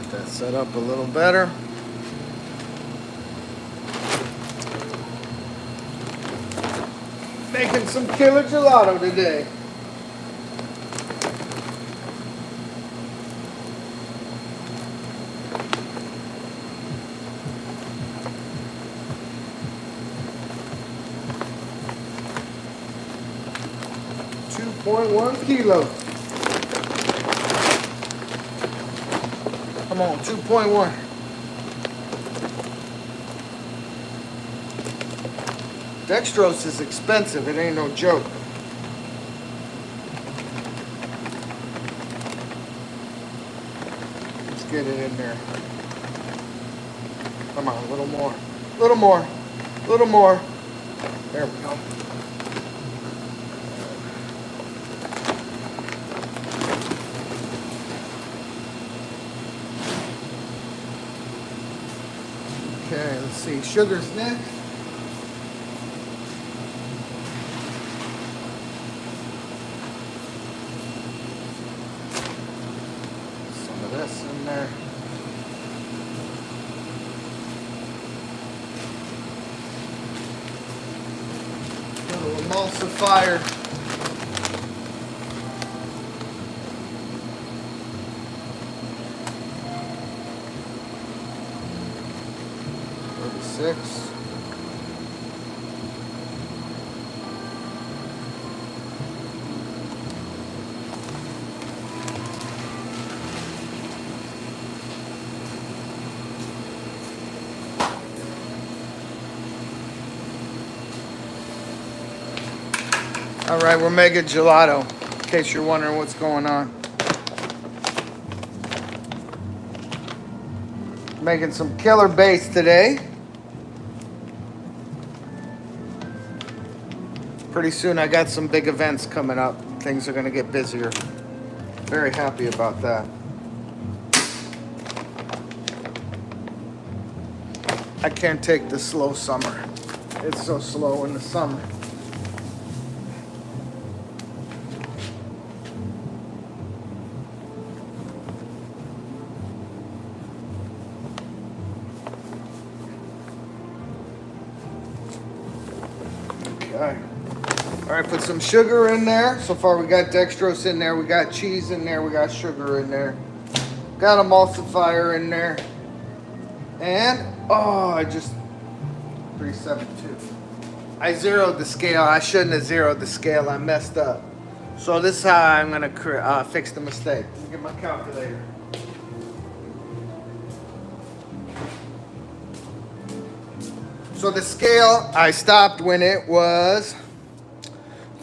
Get that set up a little better. Making some killer gelato today. .1 kilo. Come on, 2.1. Dextrose is expensive. It ain't no joke. Let's get it in there. Come on, a little more. A little more. A little more. There we go. Okay, let's see. Sugar's next. Some of this in there. Little emulsifier. Six. All right, we're making gelato, in case you're wondering what's going on. Making some killer bass today. Pretty soon I got some big events coming up. Things are gonna get busier. Very happy about that. I can't take the slow summer. It's so slow in the summer. Okay. All right, put some sugar in there. So far we got dextrose in there, we got cheese in there, we got sugar in there. Got emulsifier in there. And, oh, I just, 372. I zeroed the scale. I shouldn't have zeroed the scale. I messed up. So this is how I'm gonna fix the mistake. Let me get my calculator. So the scale, I stopped when it was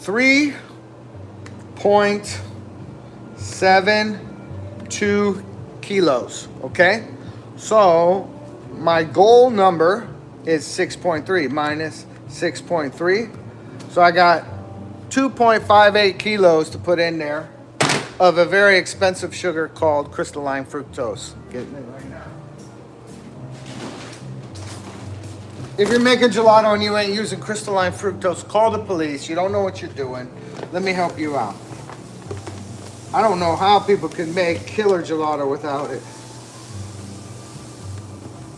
3.72 kilos, okay? So my goal number is 6.3 minus 6.3. So I got 2.58 kilos to put in there of a very expensive sugar called crystalline fructose. Getting it right now. If you're making gelato and you ain't using crystalline fructose, call the police. You don't know what you're doing. Let me help you out. I don't know how people can make killer gelato without it.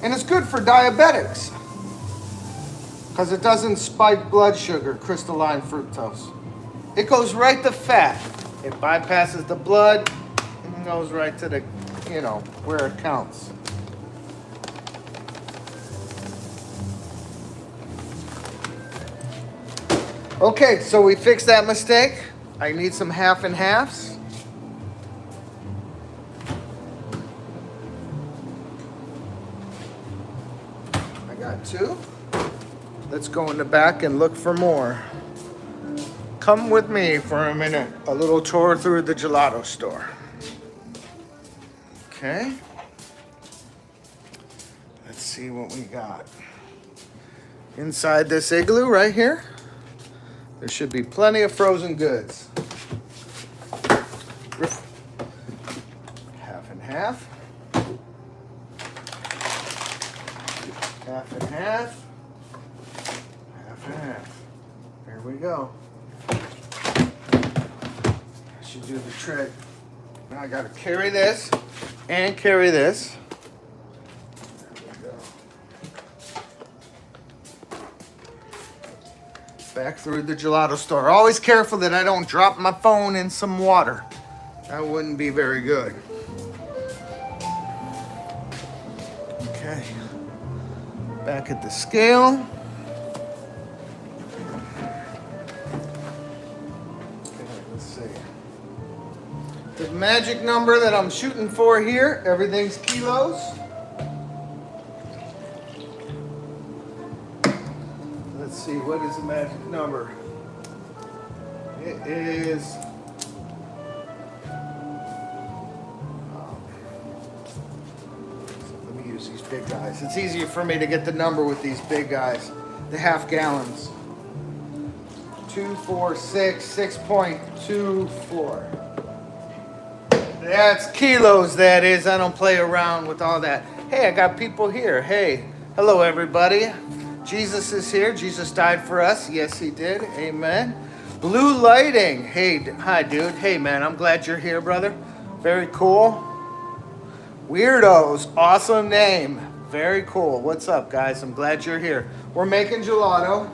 And it's good for diabetics because it doesn't spike blood sugar, crystalline fructose. It goes right to fat. It bypasses the blood and goes right to the, you know, where it counts. Okay, so we fixed that mistake. I need some half and halves. I got two. Let's go in the back and look for more. Come with me for a minute. A little tour through the gelato store. Okay. Let's see what we got. Inside this igloo right here, there should be plenty of frozen goods. Half and half. Half and half. Half and half. There we go. That should do the trick. Now I gotta carry this and carry this. There we go. Back through the gelato store. Always careful that I don't drop my phone in some water. That wouldn't be very good. Okay. Back at the scale. The magic number that I'm shooting for here, everything's kilos. Let's see, what is the magic number? It is... let me use these big guys. It's easier for me to get the number with these big guys, the half gallons. 246, 6.24. That's kilos, that is. I don't play around with all that. Hey, I got people here. Hey, hello, everybody. Jesus is here. Jesus died for us. Yes, he did. Amen. Blue lighting. Hey, hi, dude. Hey, man, I'm glad you're here, brother. Very cool. Weirdos. Awesome name. Very cool. What's up, guys? I'm glad you're here. We're making gelato.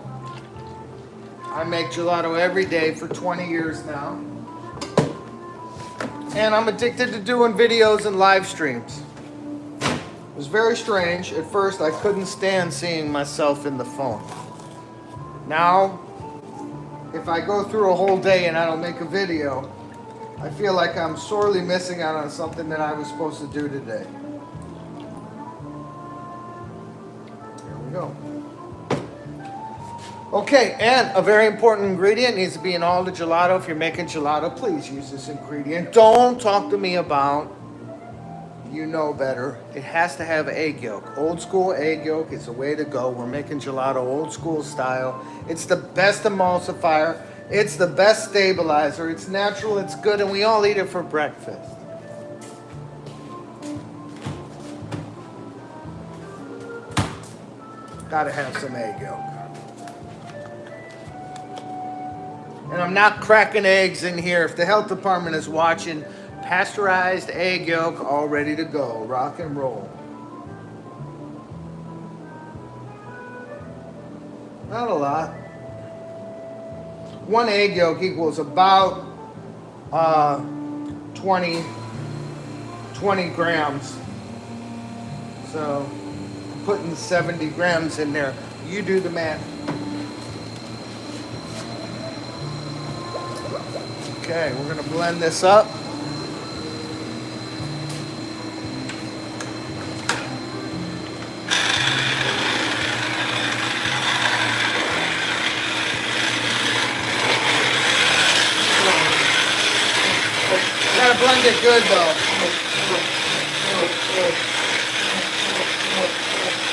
I make gelato every day for 20 years now. And I'm addicted to doing videos and live streams. It was very strange. At first, I couldn't stand seeing myself in the phone. Now, if I go through a whole day and I don't make a video, I feel like I'm sorely missing out on something that I was supposed to do today. There we go. Okay, and a very important ingredient needs to be in all the gelato. If you're making gelato, please use this ingredient. Don't talk to me about, you know better. It has to have egg yolk. Old school egg yolk is the way to go. We're making gelato old school style. It's the best emulsifier. It's the best stabilizer. It's natural, it's good, and we all eat it for breakfast. Gotta have some egg yolk. And I'm not cracking eggs in here. If the health department is watching, pasteurized egg yolk all ready to go. Rock and roll. Not a lot. One egg yolk equals about 20 grams. So I'm putting 70 grams in there. You do the math. Okay, we're going to blend this up. Gotta blend it good though.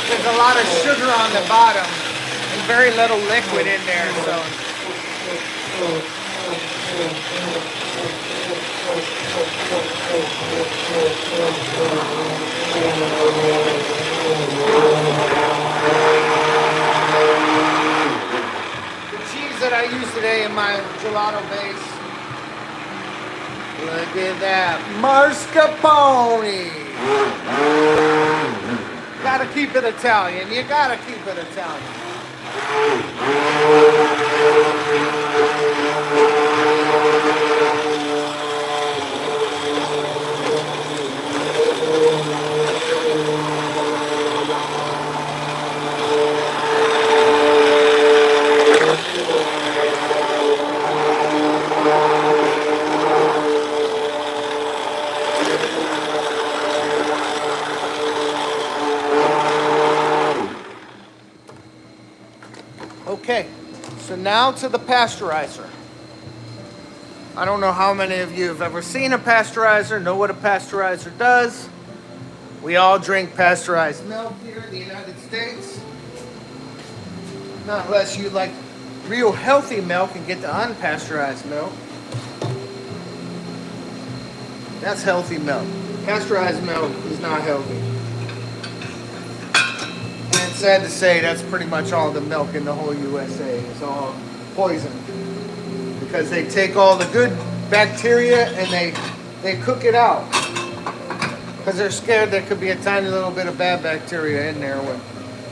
There's a lot of sugar on the bottom and very little liquid in there, so. The cheese that I use today in my gelato base. Look at that, mascarpone. Gotta keep it Italian. You gotta keep it Italian. Okay, so now to the pasteurizer. I don't know how many of you have ever seen a pasteurizer, know what a pasteurizer does. We all drink pasteurized milk here in the United States. Not unless you like real healthy milk and get the unpasteurized milk. That's healthy milk. Pasteurized milk is not healthy. Sad to say, that's pretty much all the milk in the whole USA. It's all poison because they take all the good bacteria and they they cook it out because they're scared there could be a tiny little bit of bad bacteria in there. When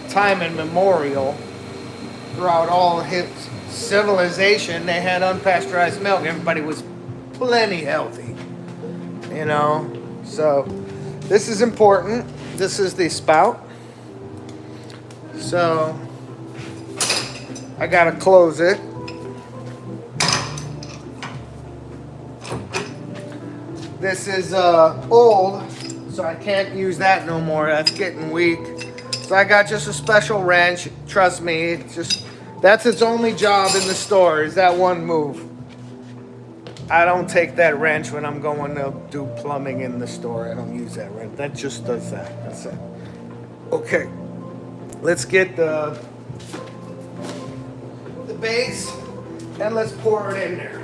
time immemorial, throughout all his civilization, they had unpasteurized milk. Everybody was plenty healthy, you know. So this is important. This is the spout. So I gotta close it. This is old, so I can't use that no more. That's getting weak. So I got just a special wrench. Trust me, that's its only job in the store, is that one move. I don't take that wrench when I'm going to do plumbing in the store. I don't use that wrench. That just does that. That's it. Okay, let's get the base and let's pour it in there.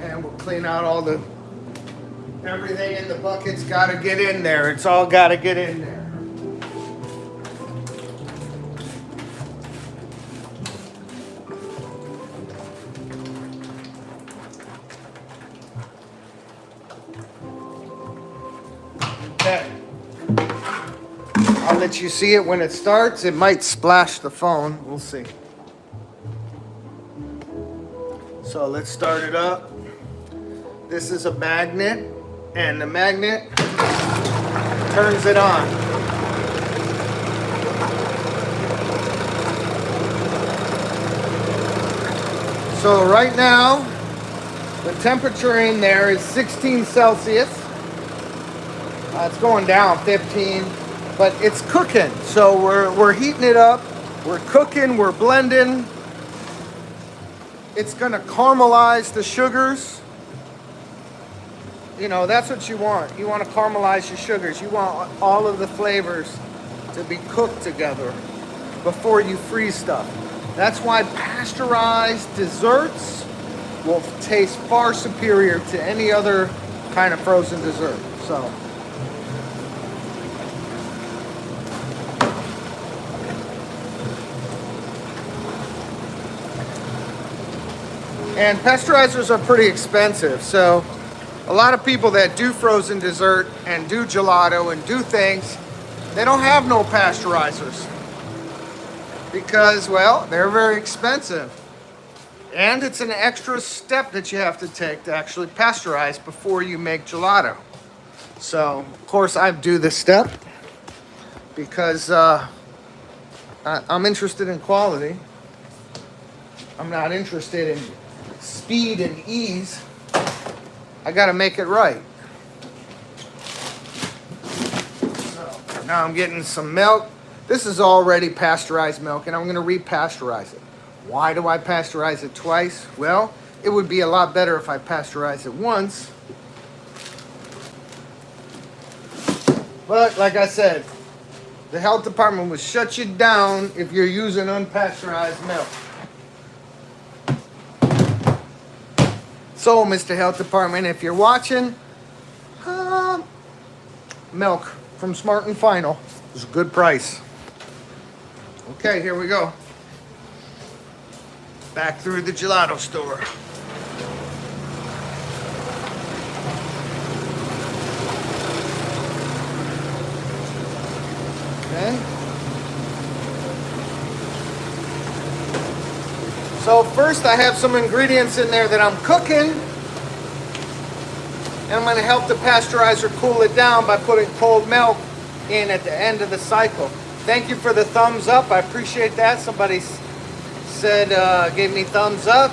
And we'll clean out all everything in the bucket's got to get in there. It's all got to get in there. Okay. I'll let you see it when it starts. It might splash the phone. We'll see. So let's start it up. This is a magnet, and the magnet turns it on. So right now, the temperature in there is 16 Celsius. It's going down 15, but it's cooking. So we're heating it up. We're cooking, we're blending. It's gonna caramelize the sugars. You know, that's what you want. You want to caramelize your sugars. You want all of the flavors to be cooked together before you freeze stuff. That's why pasteurized desserts will taste far superior to any other kind of frozen dessert. So. And pasteurizers are pretty expensive, so a lot of people that do frozen dessert and do gelato and do things, they don't have no pasteurizers because, well, they're very expensive. And it's an extra step that you have to take to actually pasteurize before you make gelato. So, of course, I do this step because I'm interested in quality. I'm not interested in speed and ease. I gotta make it right. So now I'm getting some milk. This is already pasteurized milk, and I'm gonna repasteurize it. Why do I pasteurize it twice? Well, it would be a lot better if I pasteurized it once. But like I said, the health department will shut you down if you're using unpasteurized milk. So, Mr. Health Department, if you're watching, milk from Smart and Final is a good price. Okay, here we go. Back through the gelato store. Okay. So first I have some ingredients in there that I'm cooking, and I'm going to help the pasteurizer cool it down by putting cold milk in at the end of the cycle. Thank you for the thumbs up. I appreciate that. Somebody said, gave me thumbs up.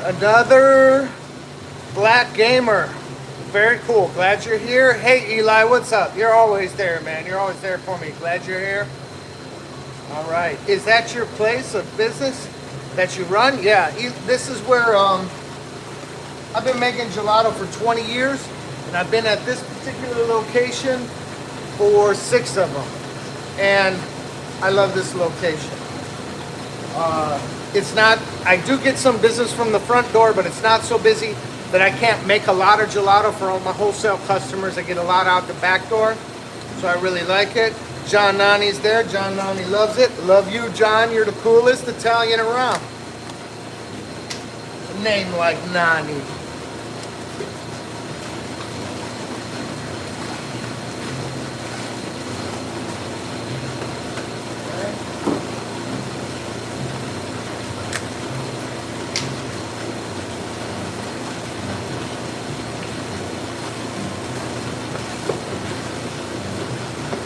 Another Black Gamer. Very cool. Glad you're here. Hey Eli, what's up? You're always there, man. You're always there for me. Glad you're here. All right. Is that your place of business that you run? Yeah. This is where I've been making gelato for 20 years, and I've been at this particular location for 6 of them, and I love this location. It's not, I do get some business from the front door, but it's not so busy that I can't make a lot of gelato for all my wholesale customers. I get a lot out the back door, so I really like it. John Nani's there. John Nani loves it. Love you, John. You're the coolest Italian around. A name like Nani.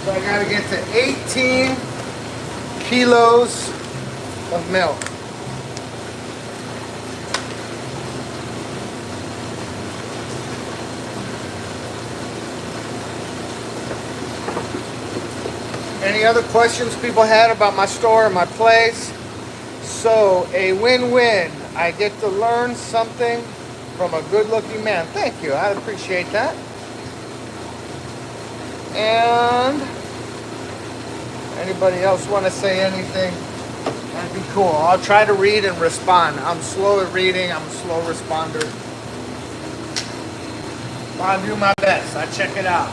So I gotta get to 18 kilos of milk. Any other questions people had about my store and my place? So, a win-win. I get to learn something from a good-looking man. Thank you, I appreciate that. And anybody else want to say anything? That'd be cool. I'll try to read and respond. I'm slow at reading. I'm a slow responder. I'll do my best. I check it out.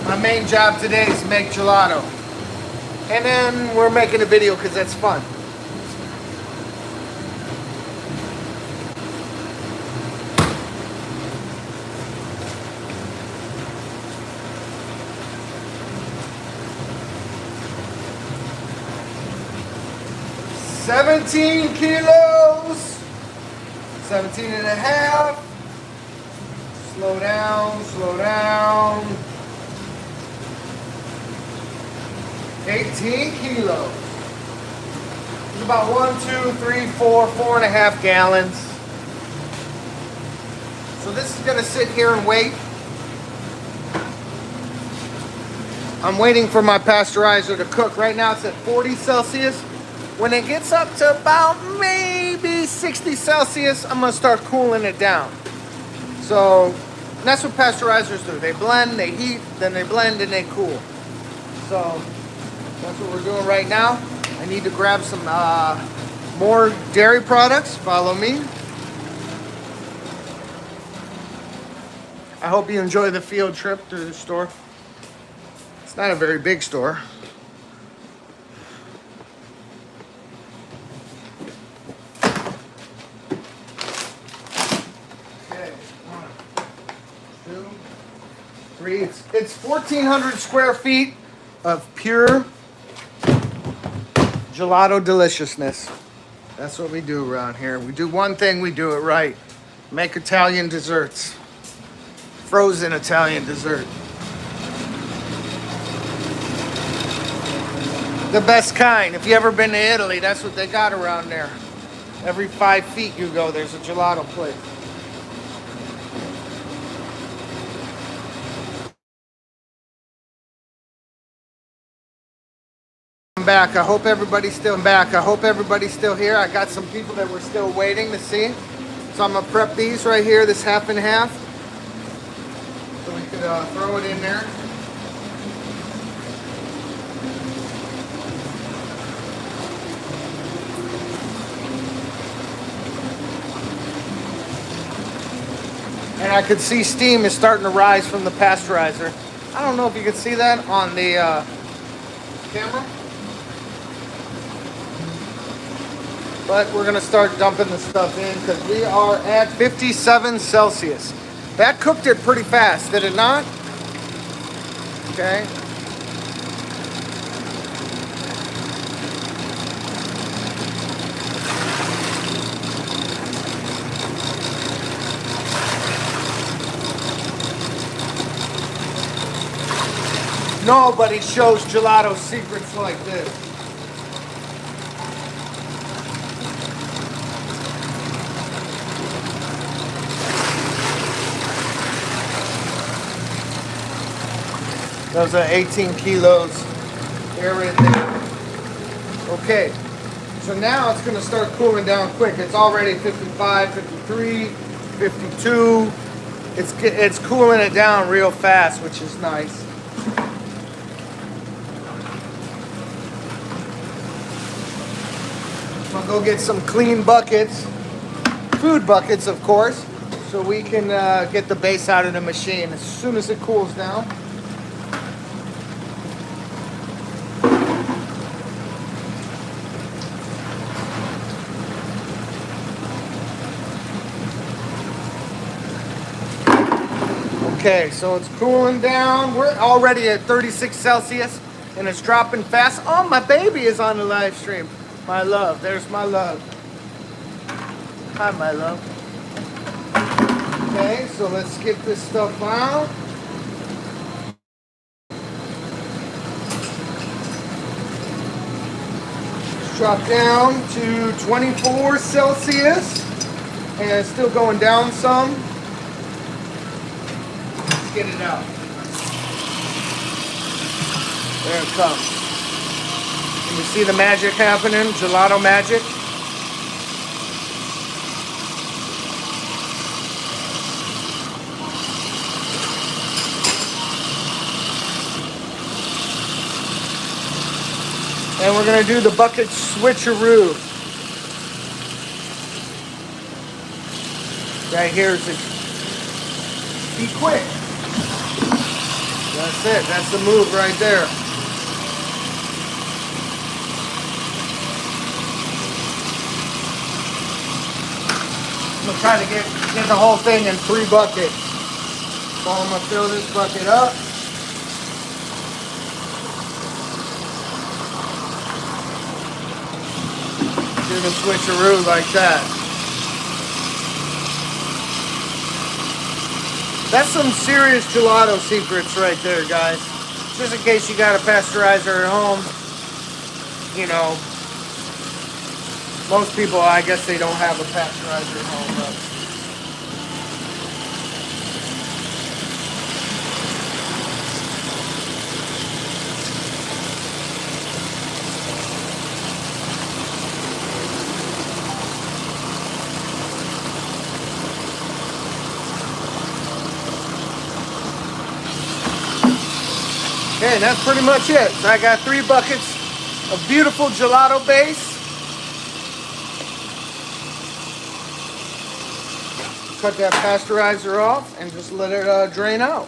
My main job today is to make gelato. And then we're making a video because that's fun. $17 kilos, 17 and a half. Slow down, slow down. 18 kilos. It's about 1, 2, 3, 4, 4.5 gallons. So this is gonna sit here and wait. I'm waiting for my pasteurizer to cook. Right now it's at 40 Celsius. When it gets up to about maybe 60 Celsius, I'm gonna start cooling it down. So that's what pasteurizers do. They blend, they heat, then they blend and they cool. So that's what we're doing right now. I need to grab some more dairy products. Follow me. I hope you enjoy the field trip to the store. It's not a very big store. It's 1,400 square feet of pure gelato deliciousness. That's what we do around here. We do one thing, we do it right. Make Italian desserts. Frozen Italian dessert. The best kind. If you ever been to Italy, that's what they got around there. Every 5 feet you go, there's a gelato place. Back. I hope everybody's still back. I hope everybody's still here. I got some people that were still waiting to see. So I'm gonna prep these right here, this half and half. So we could throw it in there. And I could see steam is starting to rise from the pasteurizer. I don't know if you can see that on the camera. But we're gonna start dumping the stuff in because we are at 57 Celsius. That cooked it pretty fast, did it not? Okay. Nobody shows gelato secrets like this. Those are 18 kilos. They're in there. Okay, so now it's gonna start cooling down quick. It's already 55, 53, 52. It's cooling it down real fast, which is nice. I'll go get some clean buckets, food buckets, of course. so we can get the base out of the machine as soon as it cools down. Okay, so it's cooling down. We're already at 36 Celsius and it's dropping fast. Oh, my baby is on the live stream. My love, there's my love. Hi, my love. Okay, so let's get this stuff out. Let's drop down to 24 Celsius and it's still going down some. Get it out. There it comes. Can you see the magic happening? Gelato magic. And we're going to do the bucket switcheroo. Right here is it. Be quick. That's it. That's the move right there. I'm going to try to get the whole thing in 3 buckets. So I'm going to fill this bucket up. Do the switcheroo like that. That's some serious gelato secrets right there, guys. Just in case you got a pasteurizer at home. You know, most people, I guess they don't have a pasteurizer at home, but okay, that's pretty much it. So I got 3 buckets of beautiful gelato base. Cut that pasteurizer off and just let it drain out.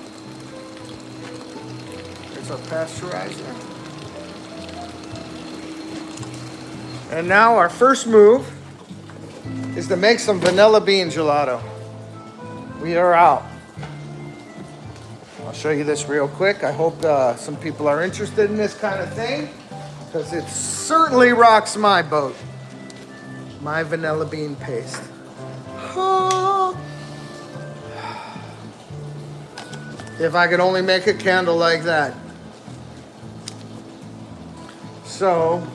There's our pasteurizer. And now our first move is to make some vanilla bean gelato. We are out. I'll show you this real quick. I hope some people are interested in this kind of thing because it certainly rocks my boat. My vanilla bean paste. If I could only make a candle like that. So,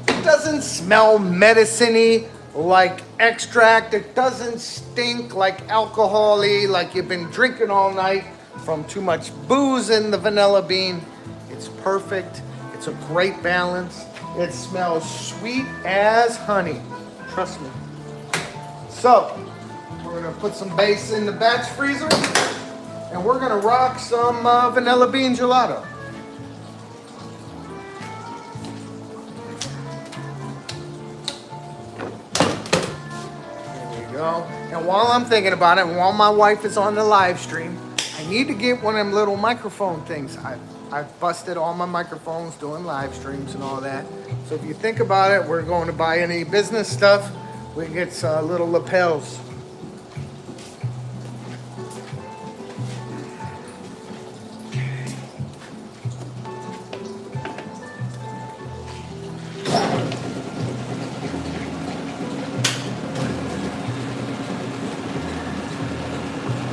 it doesn't smell medicine-y like extract. It doesn't stink like alcohol-y, like you've been drinking all night from too much booze in the vanilla bean. It's perfect. It's a great balance. It smells sweet as honey. Trust me. So, we're gonna put some base in the batch freezer and we're gonna rock some vanilla bean gelato. And while I'm thinking about it, and while my wife is on the live stream, I need to get one of them little microphone things. I've busted all my microphones doing live streams and all that. So if you think about it, we're going to buy any business stuff, we can get little lapels.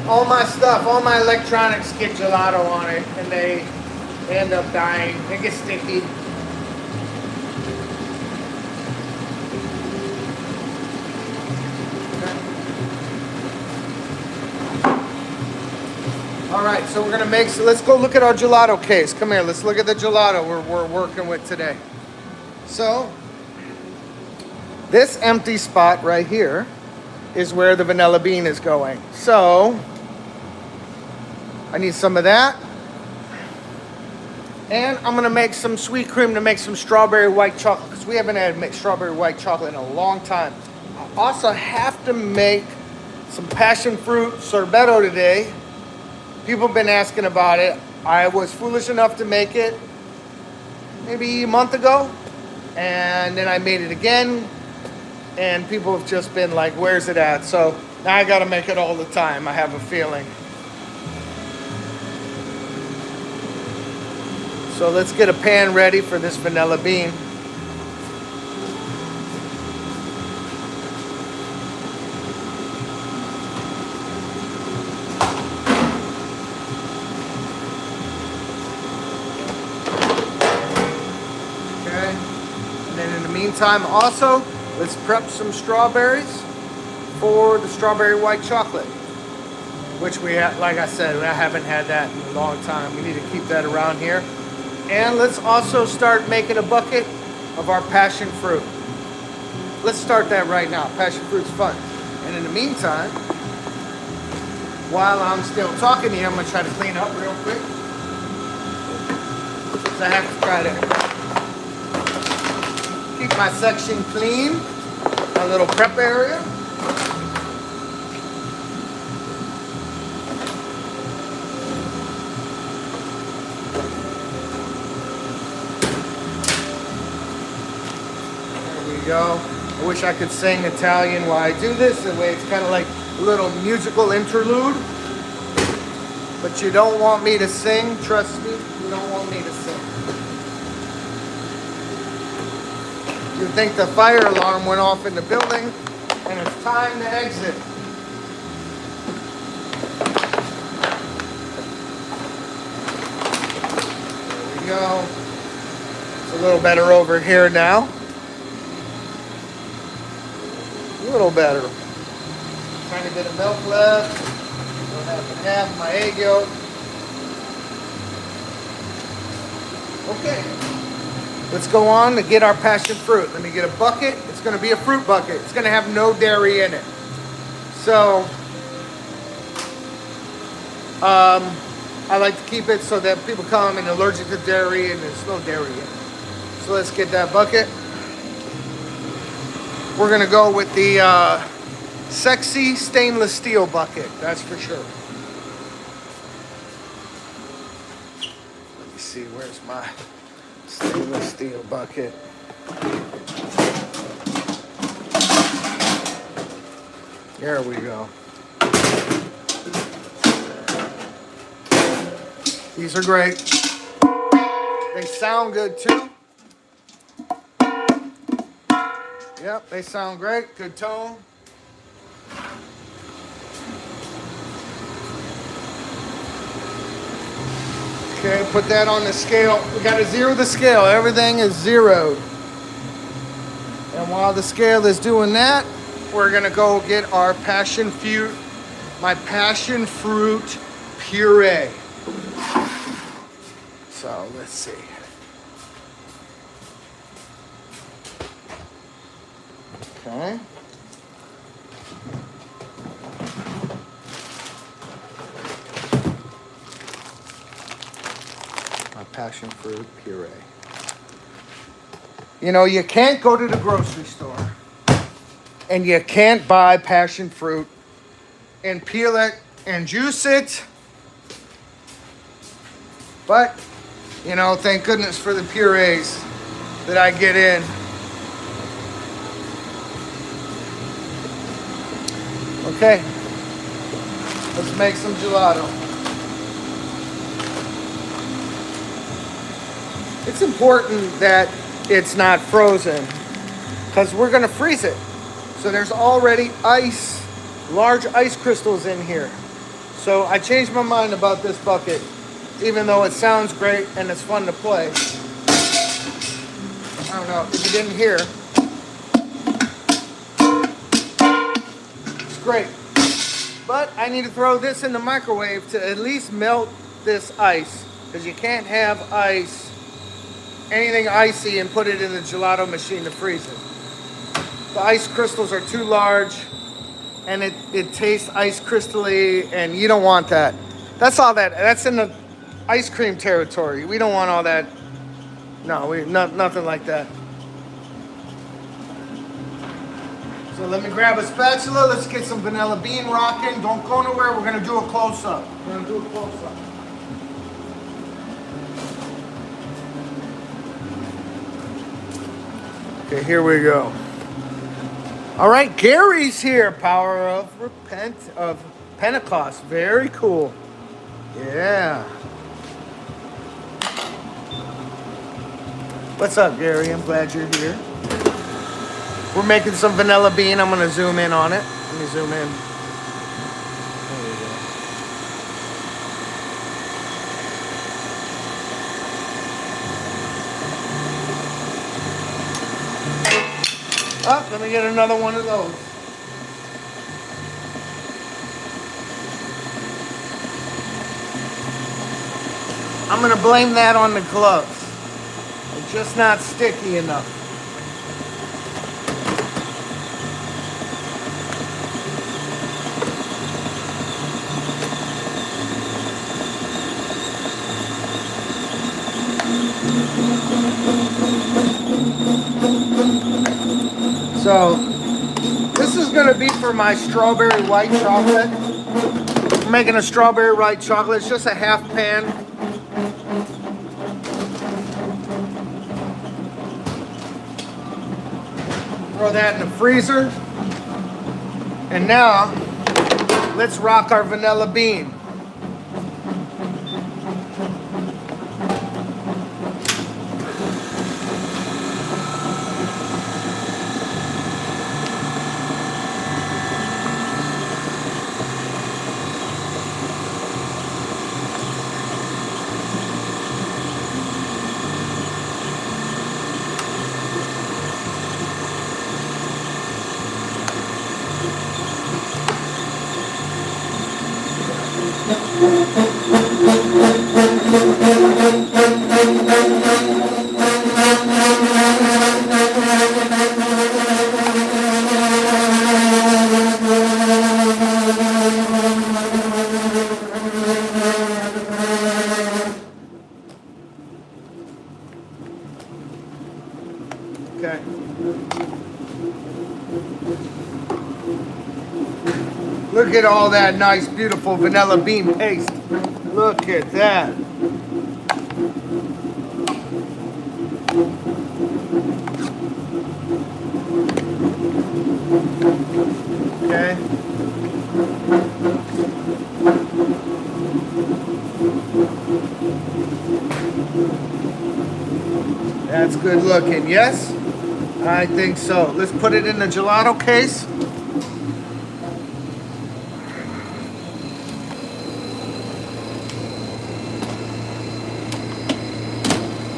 All my stuff, all my electronics get gelato on it and they end up dying. They get sticky. Okay. All right, so we're gonna make, so let's go look at our gelato case. Come here, let's look at the gelato we're working with today. So, this empty spot right here is where the vanilla bean is going. So, I need some of that. And I'm gonna make some sweet cream to make some strawberry white chocolate because we haven't had strawberry white chocolate in a long time. I also have to make some passion fruit sorbetto today. People have been asking about it. I was foolish enough to make it maybe a month ago, and then I made it again, and people have just been like, where's it at? So now I gotta make it all the time, I have a feeling. So let's get a pan ready for this vanilla bean. Okay, and then in the meantime also, let's prep some strawberries for the strawberry white chocolate, which we have, like I said, I haven't had that in a long time. We need to keep that around here. And let's also start making a bucket of our passion fruit. Let's start that right now. Passion fruit's fun. And in the meantime, while I'm still talking to you, I'm gonna try to clean up real quick. So I have to try to keep my section clean, my little prep area. Go. I wish I could sing Italian while I do this. That way it's kind of like a little musical interlude. But you don't want me to sing. Trust me, you don't want me to sing. You think the fire alarm went off in the building and it's time to exit. There we go. It's a little better over here now. A little better. Trying to get a milk left. Don't have to have my egg yolk. Okay. Let's go on to get our passion fruit. Let me get a bucket. It's going to be a fruit bucket. It's going to have no dairy in it. So, I like to keep it so that people come and allergic to dairy and there's no dairy in it. So let's get that bucket. We're gonna go with the sexy stainless steel bucket, that's for sure. Let me see, where's my stainless steel bucket? There we go. These are great. They sound good too. Yep, they sound great. Good tone. Okay, put that on the scale. We got to zero the scale. Everything is zeroed. And while the scale is doing that, we're going to go get our passion fruit, my passion fruit puree. So let's see. Okay. My passion fruit puree. You know, you can't go to the grocery store and you can't buy passion fruit and peel it and juice it. But, you know, thank goodness for the purees that I get in. Okay, let's make some gelato. It's important that it's not frozen because we're gonna freeze it. So there's already ice, large ice crystals in here. So I changed my mind about this bucket, even though it sounds great and it's fun to play. I don't know if you didn't hear. Great, but I need to throw this in the microwave to at least melt this ice, because you can't have ice, anything icy, and put it in the gelato machine to freeze it. The ice crystals are too large and it tastes ice crystally, and you don't want that. That's all that, that's in the ice cream territory. We don't want all that. No, nothing like that. So let me grab a spatula. Let's get some vanilla bean rocking. Don't go nowhere. We're gonna do a close-up. Okay, here we go. All right, Gary's here. Power of Pentecost. Very cool. Yeah. What's up, Gary? I'm glad you're here. We're making some vanilla bean. I'm gonna zoom in on it. Let me zoom in. There we go. Oh, let me get another one of those. I'm gonna blame that on the gloves. They're just not sticky enough. So, this is gonna be for my strawberry white chocolate. I'm making a strawberry white chocolate. It's just a half pan. Throw that in the freezer. And now, let's rock our vanilla bean. Okay. Look at all that nice, beautiful vanilla bean paste. Look at that. Okay. That's good looking, yes? I think so. Let's put it in the gelato case.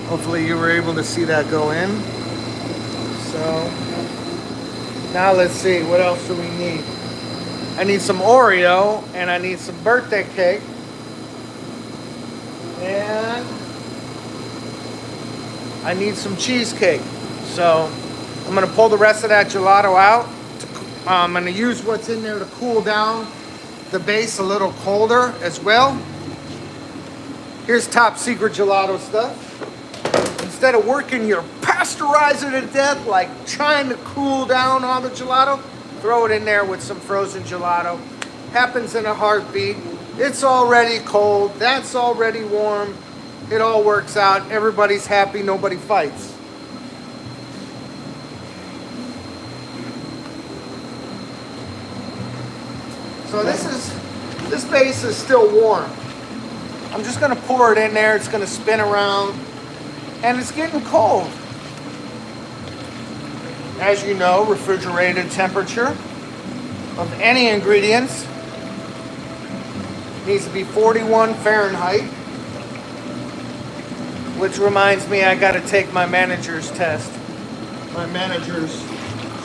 Hopefully you were able to see that go in. So, now let's see, what else do we need? I need some Oreo, and I need some birthday cake. And I need some cheesecake. So, I'm gonna pull the rest of that gelato out. I'm gonna use what's in there to cool down the base a little colder as well. Here's top secret gelato stuff. Instead of working your pasteurizer to death, like trying to cool down all the gelato, throw it in there with some frozen gelato. Happens in a heartbeat. It's already cold, that's already warm. It all works out, everybody's happy, nobody fights. So this base is still warm. I'm just gonna pour it in there, it's gonna spin around. And it's getting cold. As you know, refrigerated temperature of any ingredients needs to be 41 Fahrenheit. Which reminds me, I gotta take my manager's test. My manager's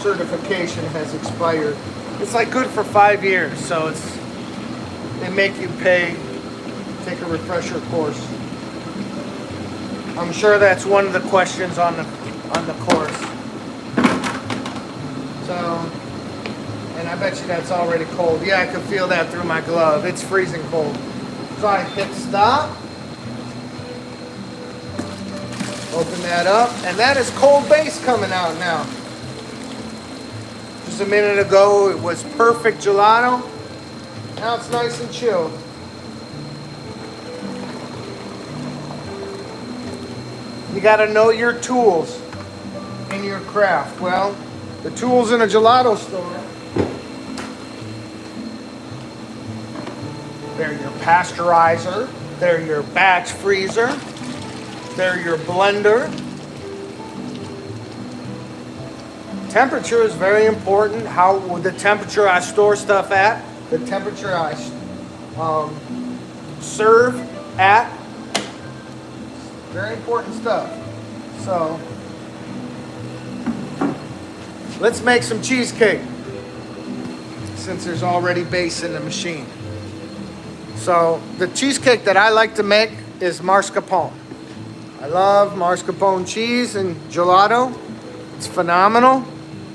certification has expired. It's like good for 5 years, so they make you take a refresher course. I'm sure that's one of the questions on the course. So, and I bet you that's already cold. Yeah, I can feel that through my glove. It's freezing cold. So I hit stop. Open that up, and that is cold base coming out now. Just a minute ago, it was perfect gelato. Now it's nice and chilled. You gotta know your tools in your craft. Well, the tools in a gelato store, they're your pasteurizer, they're your batch freezer, they're your blender. Temperature is very important. How the temperature I store stuff at, the temperature I serve at, very important stuff. So let's make some cheesecake since there's already base in the machine. So the cheesecake that I like to make is mascarpone. I love mascarpone cheese and gelato. It's phenomenal.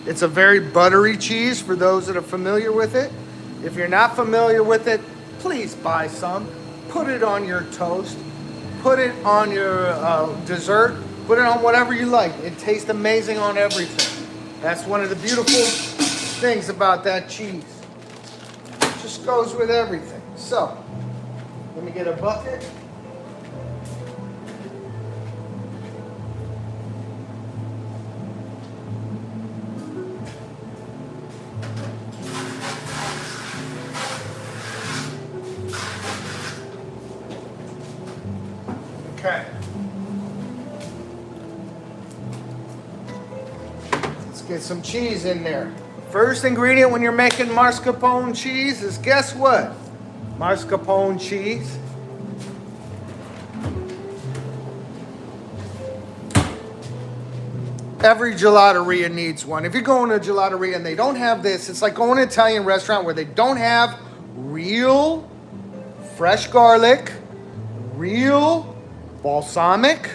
It's a very buttery cheese for those that are familiar with it. If you're not familiar with it, please buy some. Put it on your toast. Put it on your dessert. Put it on whatever you like. It tastes amazing on everything. That's one of the beautiful things about that cheese. It just goes with everything. So, let me get a bucket. Okay. Let's get some cheese in there. First ingredient when you're making mascarpone cheese is, guess what? Mascarpone cheese. Every gelateria needs one. If you go in a gelateria and they don't have this, it's like going to an Italian restaurant where they don't have real fresh garlic, real balsamic,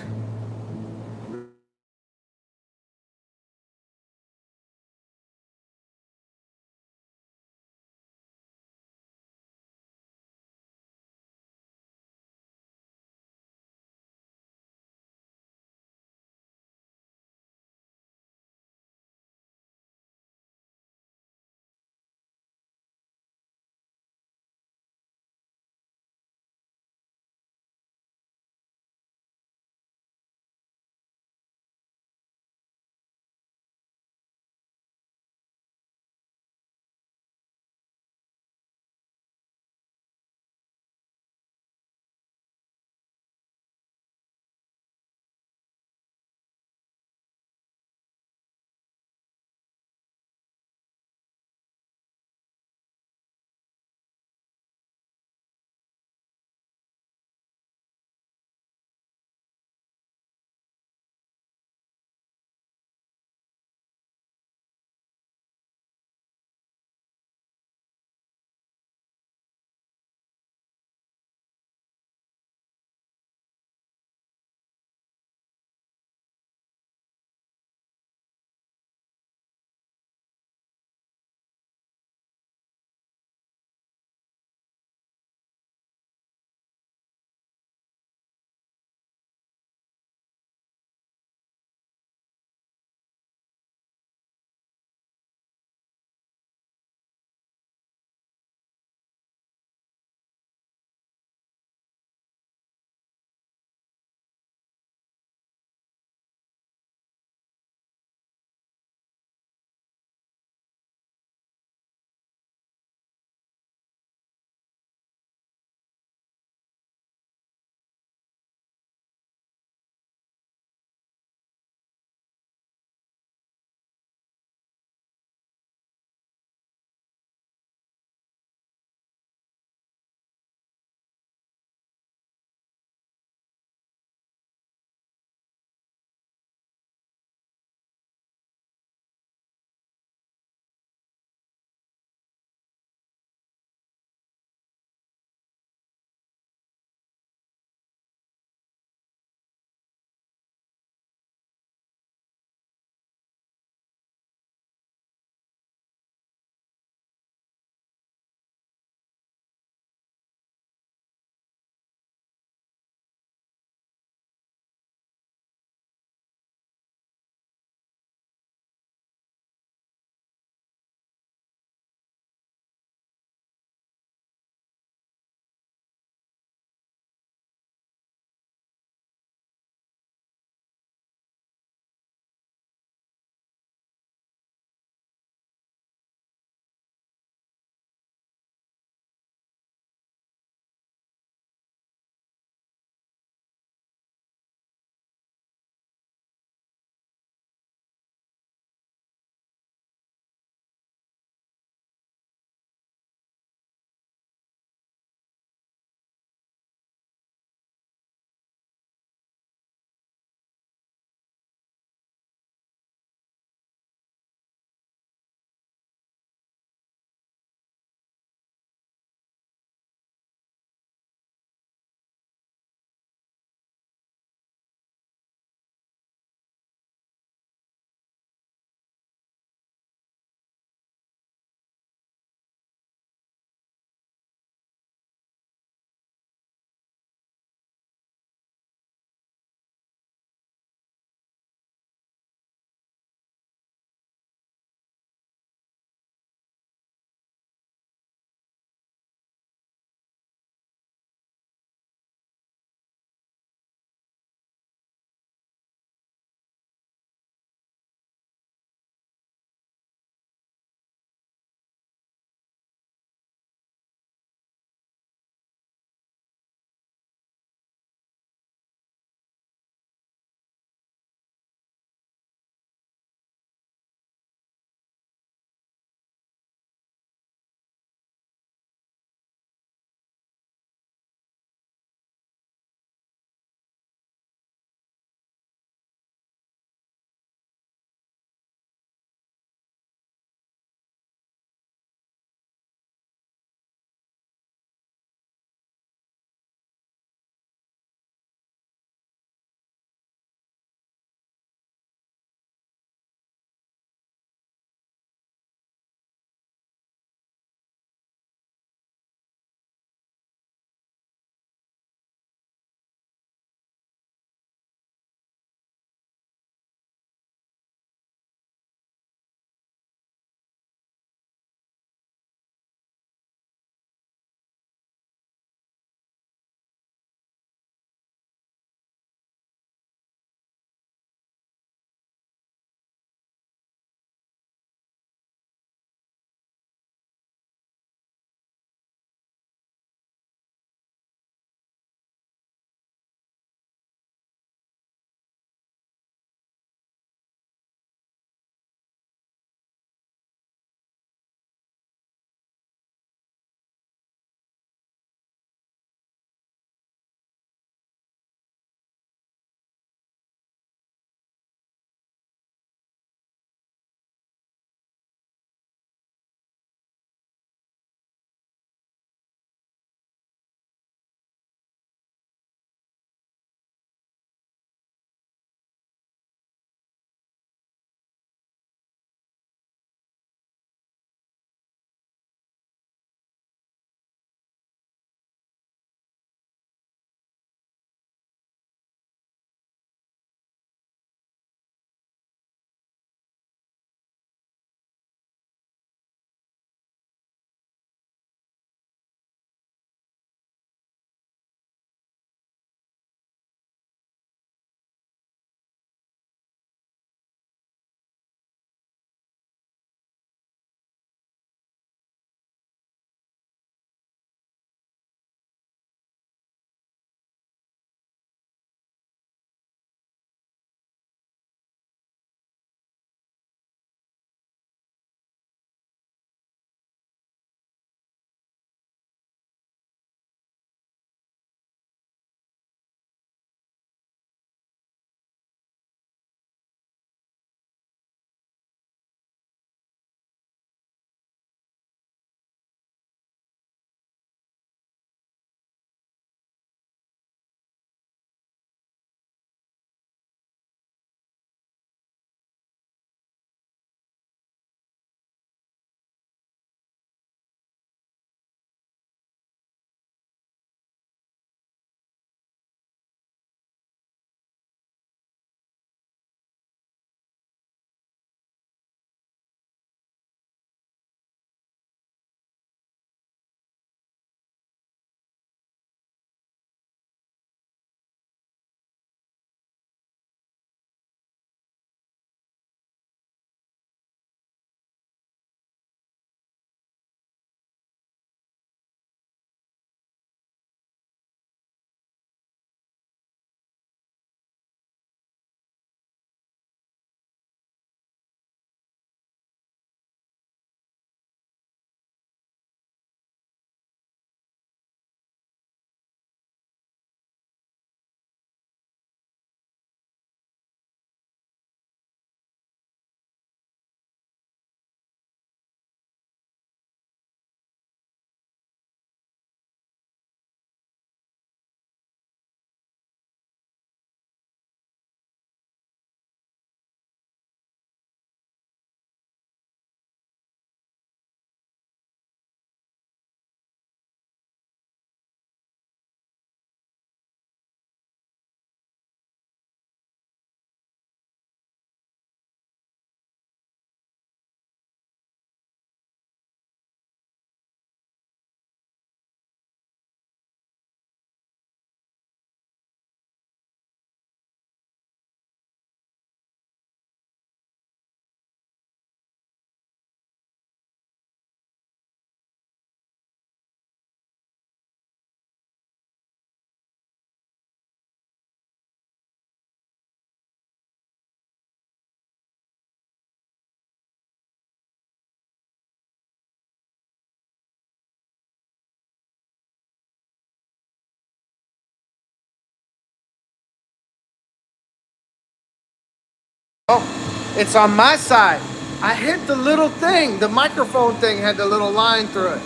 It's on my side. I hit the little thing. The microphone thing had the little line through it.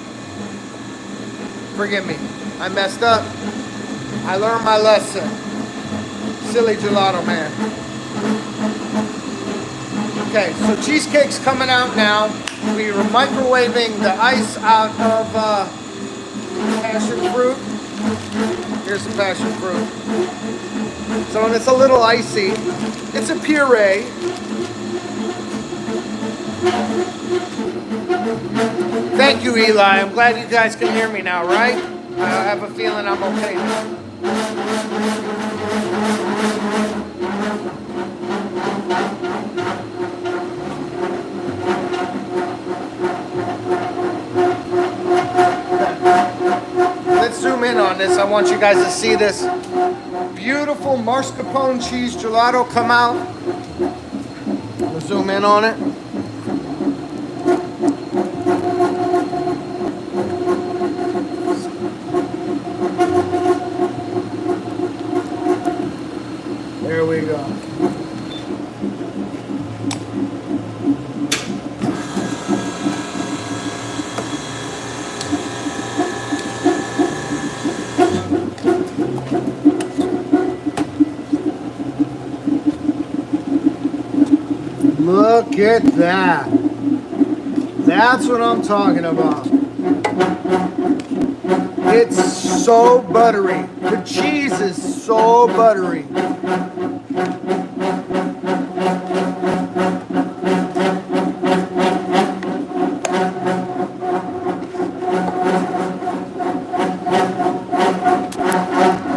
Forgive me. I messed up. I learned my lesson. Silly gelato man. Okay, so cheesecake's coming out now. We were microwaving the ice out of passion fruit. Here's the passion fruit. So when it's a little icy, it's a puree. Thank you, Eli. I'm glad you guys can hear me now, right? I have a feeling I'm okay now. Let's zoom in on this. I want you guys to see this beautiful mascarpone cheese gelato come out. We'll zoom in on it. There we go. Look at that. That's what I'm talking about. It's so buttery. The cheese is so buttery.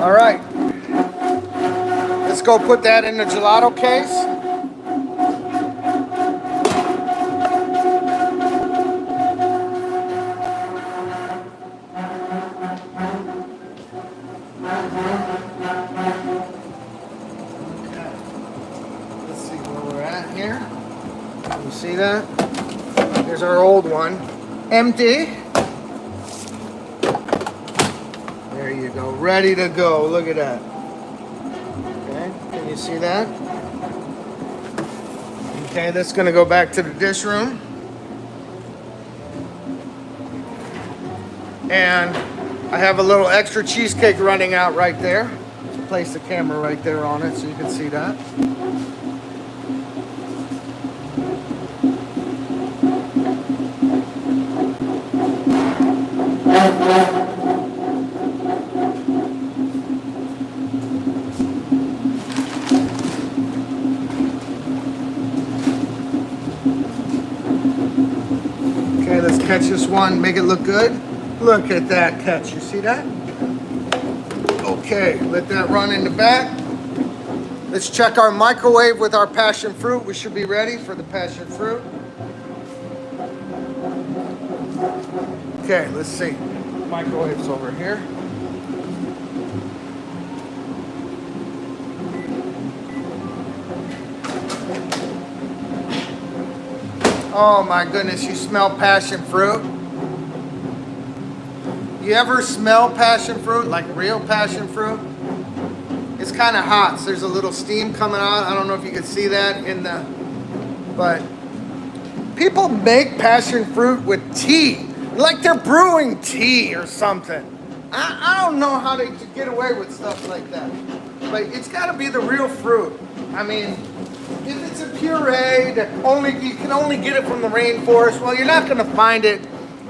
All right. Let's go put that in the gelato case. See that? Here's our old one. Empty. There you go. Ready to go. Look at that. Okay. Can you see that? Okay, that's going to go back to the dish room. And I have a little extra cheesecake running out right there. Place the camera right there on it so you can see that. Okay, let's catch this one, make it look good. Look at that catch, you see that? Okay, let that run in the back. Let's check our microwave with our passion fruit. We should be ready for the passion fruit. Okay, let's see. Microwave's over here. Oh my goodness, you smell passion fruit? You ever smell passion fruit, like real passion fruit? It's kind of hot, so there's a little steam coming out. I don't know if you can see that in the, but people make passion fruit with tea, like they're brewing tea or something. I don't know how they get away with stuff like that, but it's got to be the real fruit. I mean, if it's a puree that you can only get it from the rainforest, well, you're not going to find it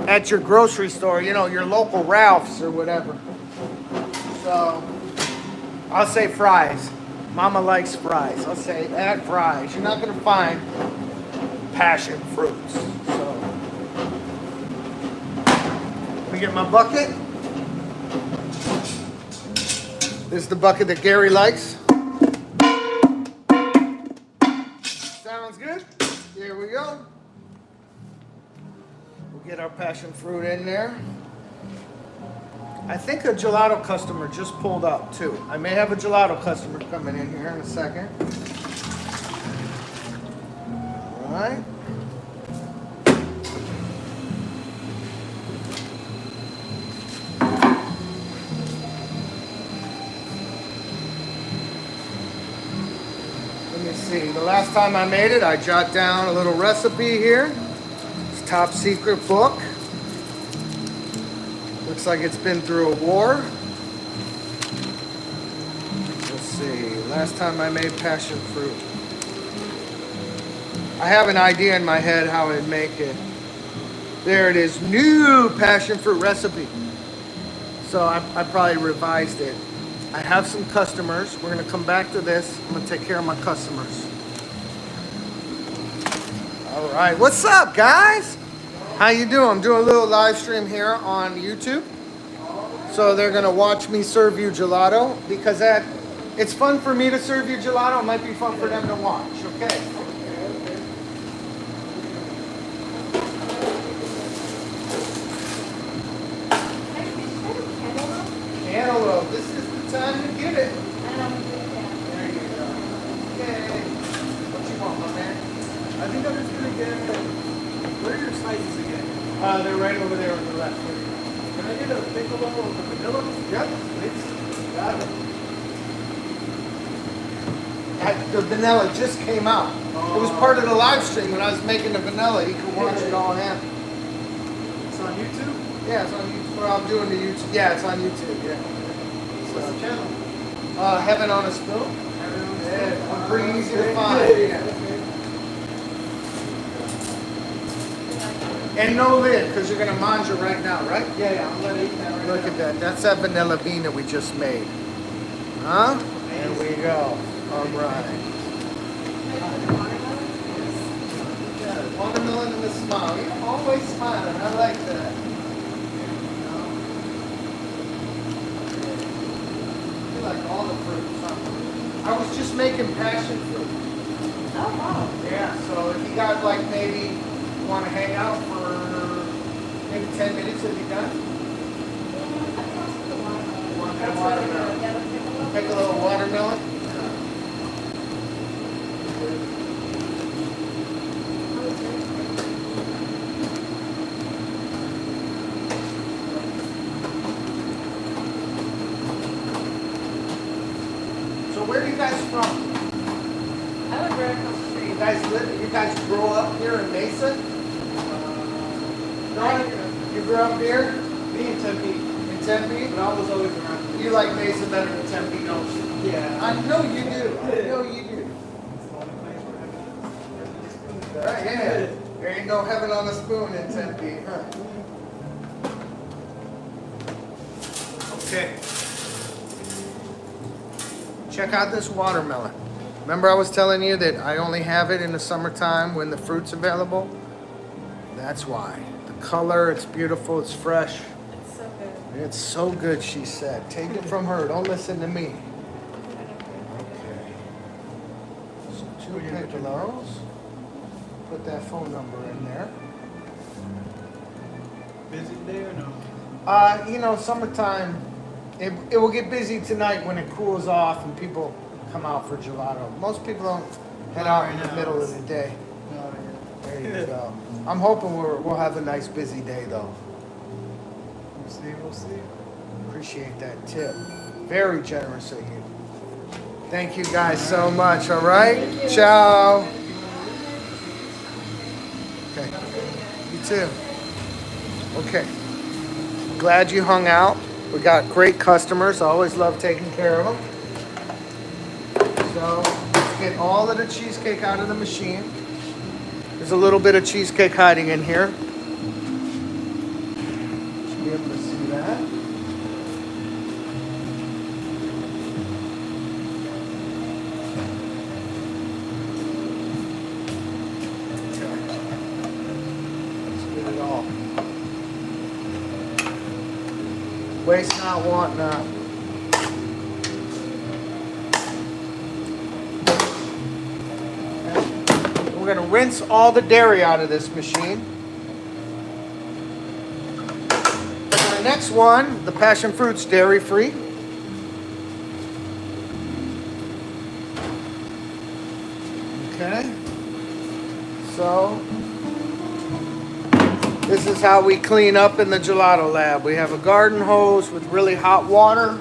at your grocery store, you know, your local Ralph's or whatever. So I'll say fries. Mama likes fries. I'll say add fries. You're not going to find passion fruits. So let me get my bucket. This is the bucket that Gary likes. Sounds good. Here we go. We'll get our passion fruit in there. I think a gelato customer just pulled up too. I may have a gelato customer coming in here in a second. All right. Let me me see. The last time I made it, I jot down a little recipe here. It's top secret book. Looks like it's been through a war. Let's see. Last time I made passion fruit. I have an idea in my head how I'd make it. There it is. New passion fruit recipe. So I probably revised it. I have some customers. We're going to come back to this. I'm going to take care of my customers. All right. What's up, guys? How you doing? I'm doing a little live stream here on YouTube. So they're going to watch me serve you gelato because it's fun for me to serve you gelato. It might be fun for them to watch. Okay. Cantaloupe. This is the time to get it. There you go. Okay. What you want, my man? I think I'm just gonna get. Where are your slices again? They're right over there on the left. Can I get a piccolo of the vanilla? Yep. Please. Got it. The vanilla just came out. It was part of the live stream when I was making the vanilla. You can watch it all in. It's on YouTube? Yeah, it's on YouTube. Well, I'm doing the YouTube. Yeah, it's on YouTube. Yeah. What's the channel? Heaven on a Spoon. Heaven on a Spoon. Yeah, I'm pretty easy to find. Yeah. And no lid, because you're gonna manja right now, right? Yeah, I'm gonna eat that right Look at that. That's that vanilla bean that we just made. Huh? There we go. All right. Yeah, watermelon and a smile. You're always smiling. I like that. You like all the fruits, huh? I was just making passion fruit. Oh, wow. Yeah, so if you got like maybe want to hang out for maybe 10 minutes, will be done? Want that watermelon? Take a little watermelon? So where are you guys from? I live right across the street. You guys grow up here in Mesa? No, you grew up here? Me and Tempe. In Tempe? But I was always around. You like Mesa better than Tempe, don't you? Yeah. I know you do. I know you do. Right, yeah. There ain't no heaven on a spoon in Tempe, huh? Okay. Check out this watermelon. Remember I was telling you that I only have it in the summertime when the fruit's available? That's why. The color, it's beautiful, it's fresh. It's so good. It's so good, she said. Take it from her. Don't listen to me. Okay. So 2 piccolos. Put that phone number in there. Busy day or no? You know, summertime, it will get busy tonight when it cools off and people come out for gelato. Most people don't head out in the middle of the day. There you go. I'm hoping we'll have a nice busy day though. We'll see. Appreciate that tip. Very generous of you. Thank you guys so much, all right? Ciao. Okay. You too. Okay. Glad you hung out. We got great customers. I always love taking care of them. So let's get all of the cheesecake out of the machine. There's a little bit of cheesecake hiding in here. Should be able to see that. Okay. Let's get it all. Waste not, want not. We're going to rinse all the dairy out of this machine. For the next one, the passion fruit's dairy free. Okay. So, this is how we clean up in the gelato lab. We have a garden hose with really hot water.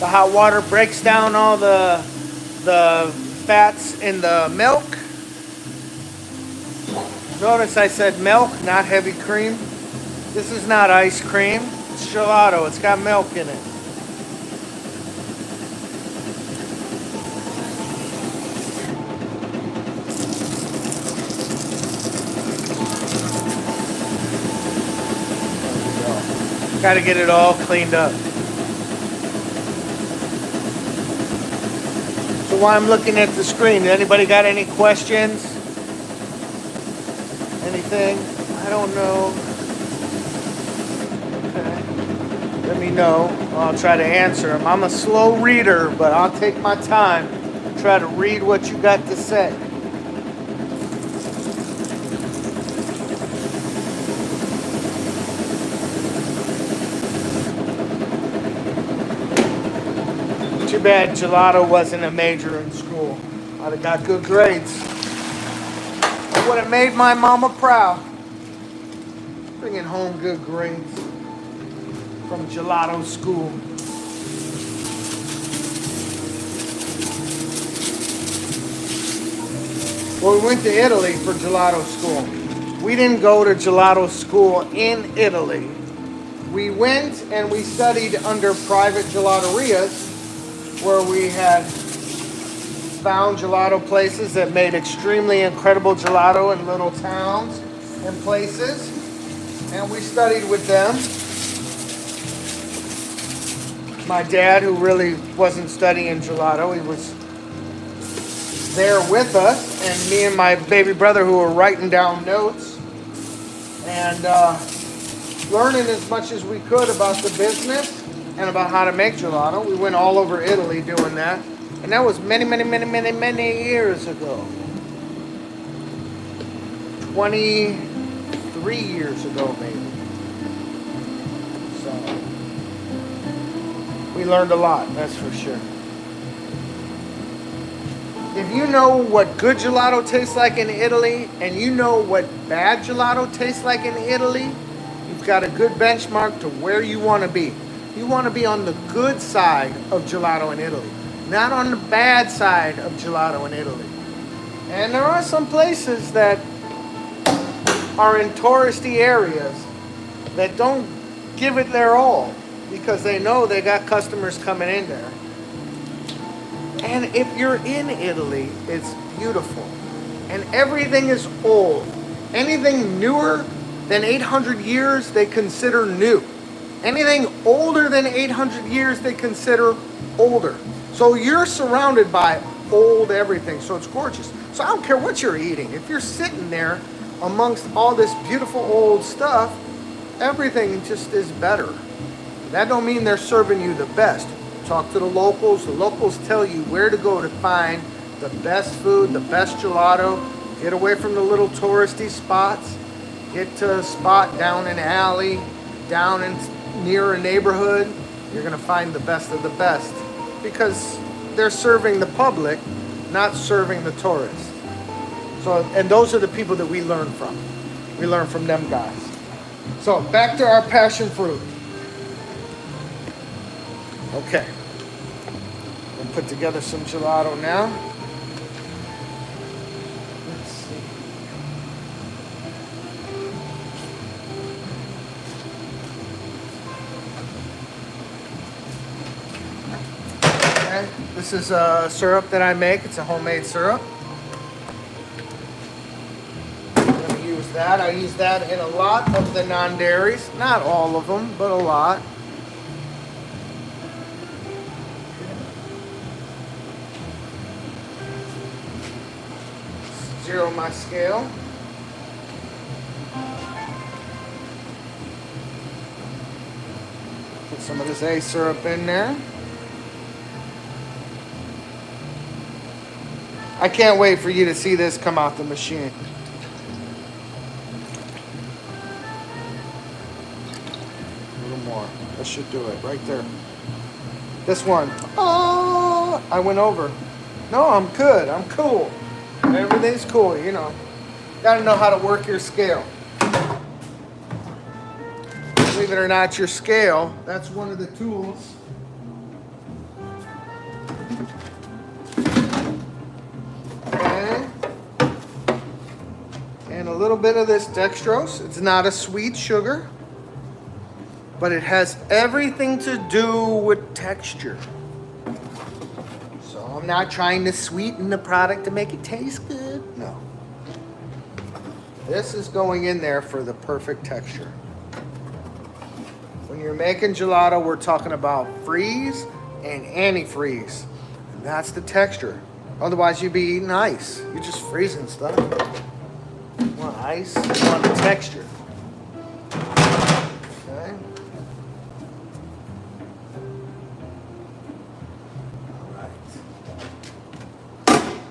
The hot water breaks down all the the fats in the milk. Notice I said milk, not heavy cream. This is not ice cream. It's gelato. It's got milk in it. Got to get it all cleaned up. So while I'm looking at the screen, anybody got any questions? Anything? I don't know. Okay. Let me know. I'll try to answer them. I'm a slow reader, but I'll take my time and try to read what you got to say. Too bad gelato wasn't a major in school. I'd have got good grades. I would have made my mama proud. Bringing home good grades from gelato school. Well, we went to Italy for gelato school. We didn't go to gelato school in Italy. We went and we studied under private gelaterias, where we had found gelato places that made extremely incredible gelato in little towns and places, and we studied with them. My dad, who really wasn't studying gelato, he was there with us, and me and my baby brother, who were writing down notes and learning as much as we could about the business and about how to make gelato. We went all over Italy doing that. And that was many, many, many, many, many years ago. 23 years ago, maybe. So, we learned a lot, that's for sure. If you know what good gelato tastes like in Italy, and you know what bad gelato tastes like in Italy, you've got a good benchmark to where you want to be. You want to be on the good side of gelato in Italy, not on the bad side of gelato in Italy. And there are some places that are in touristy areas that don't give it their all because they know they got customers coming in there. And if you're in Italy, it's beautiful. And everything is old. Anything newer than 800 years, they consider new. Anything older than 800 years, they consider older. So you're surrounded by old everything. So it's gorgeous. So I don't care what you're eating. If you're sitting there amongst all this beautiful old stuff, everything just is better. That don't mean they're serving you the best. Talk to the locals. The locals tell you where to go to find the best food, the best gelato. Get away from the little touristy spots. Get to a spot down an alley, down in near a neighborhood. You're gonna find the best of the best because they're serving the public, not serving the tourists. So, and those are the people that we learn from. We learn from them guys. So back to our passion fruit. Okay, we'll put together some gelato now. Let's see. Okay, this is a syrup that I make. It's a homemade syrup. I'm going to use that. I use that in a lot of the non-dairies. Not all of them, but a lot. Zero my scale. Put some of this A syrup in there. I can't wait for you to see this come out the machine. A little more. That should do it right there. This one. Oh, I went over. No, I'm good. I'm cool. Everything's cool, you know. Gotta know how to work your scale. Believe it or not, your scale, that's one of the tools little bit of this dextrose. It's not a sweet sugar, but it has everything to do with texture. So I'm not trying to sweeten the product to make it taste good. No. This is going in there for the perfect texture. When you're making gelato, we're talking about freeze and antifreeze. And that's the texture. Otherwise, you'd be eating ice. You're just freezing stuff. You want ice, you want the texture. Okay. All right.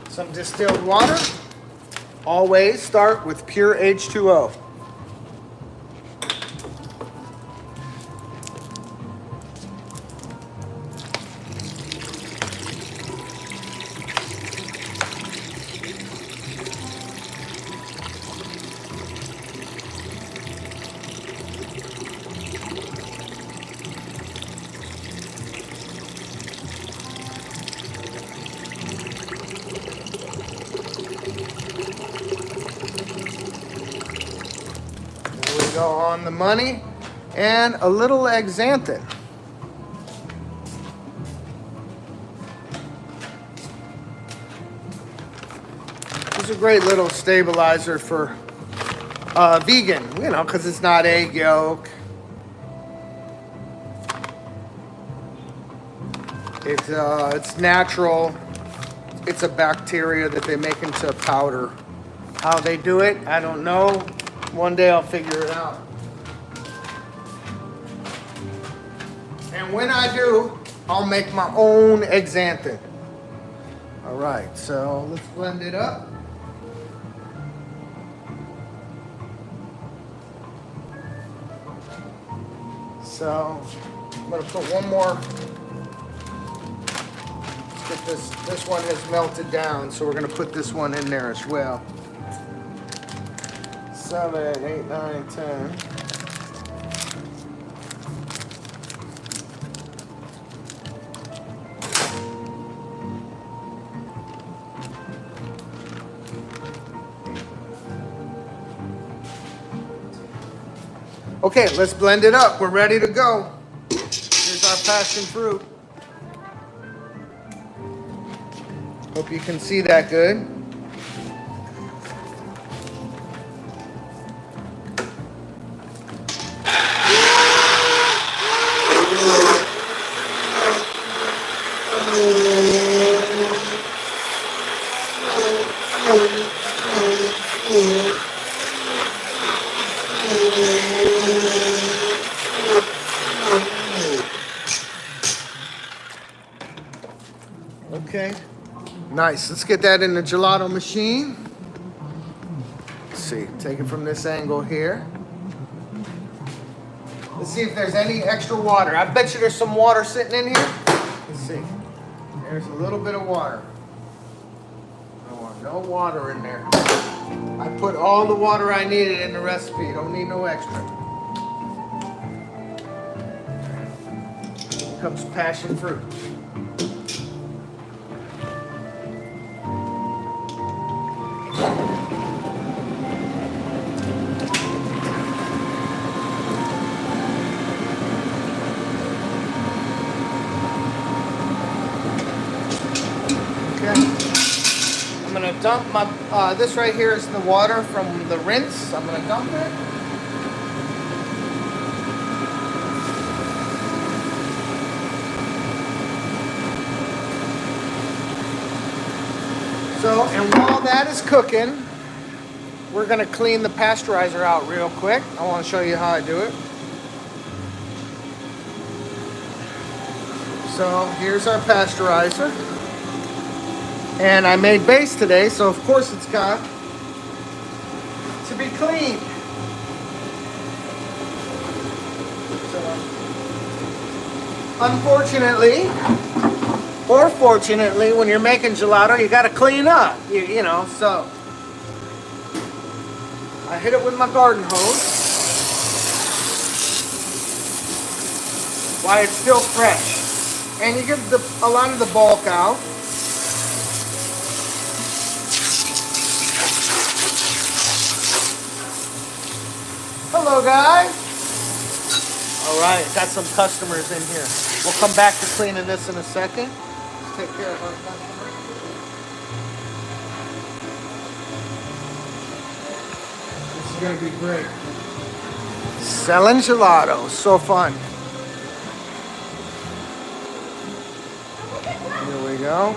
Some distilled water. Always start with pure H2O. Go on the money, and a little xanthan. It's a great little stabilizer for vegan, you know, because it's not egg yolk. It's natural. It's a bacteria that they make into powder. How they do it, I don't know. One day I'll figure it out. And when I do, I'll make my own xanthan. All right, so let's blend it up. So I'm gonna put one more. Let's get this. This one has melted down, so we're gonna put this one in there as well. 7, 8, 9, 10. Okay, let's blend it up. We're ready to go. Here's our passion fruit. Hope you can see that good. Okay, nice. Let's get that in the gelato machine. Let's see, take it from this angle here. Let's see if there's any extra water. I bet you there's some water sitting in here. Let's see. There's a little bit of water. I want no water in there. I put all the water I needed in the recipe. Don't need no extra. Here comes passion fruit. I'm gonna dump my, this right here is the water from the rinse. I'm gonna dump it. So, and while that is cooking, we're gonna clean the pasteurizer out real quick. I wanna show you how I do it. So, here's our pasteurizer. And I made base today, so of course it's got to be cleaned. So, unfortunately, or fortunately, when you're making gelato, you gotta clean up, you know, so. I hit it with my garden hose while it's still fresh. And you get a lot of the bulk out. Hello, guys. All right, got some customers in here. We'll come back to cleaning this in a second. Let's take care of our customers. This is gonna be great. Selling gelato, so fun. Here we go.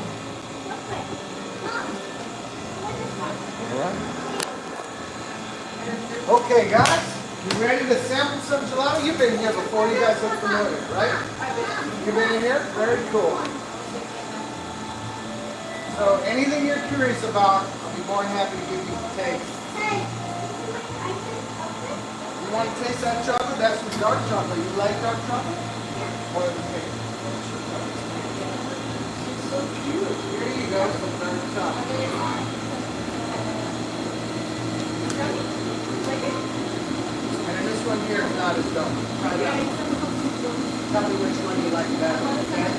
All right. Okay, guys, you ready to sample some gelato? You've been here before. You guys look familiar, right? You've been in here? Very cool. So anything you're curious about, I'll be more than happy to give you a taste. You want to taste that chocolate? That's the dark chocolate. You like dark chocolate? Or the cake? So cute. Here you go, some dark chocolate. And then this one here is not as dark. Try that one. Tell me which one you like better, okay?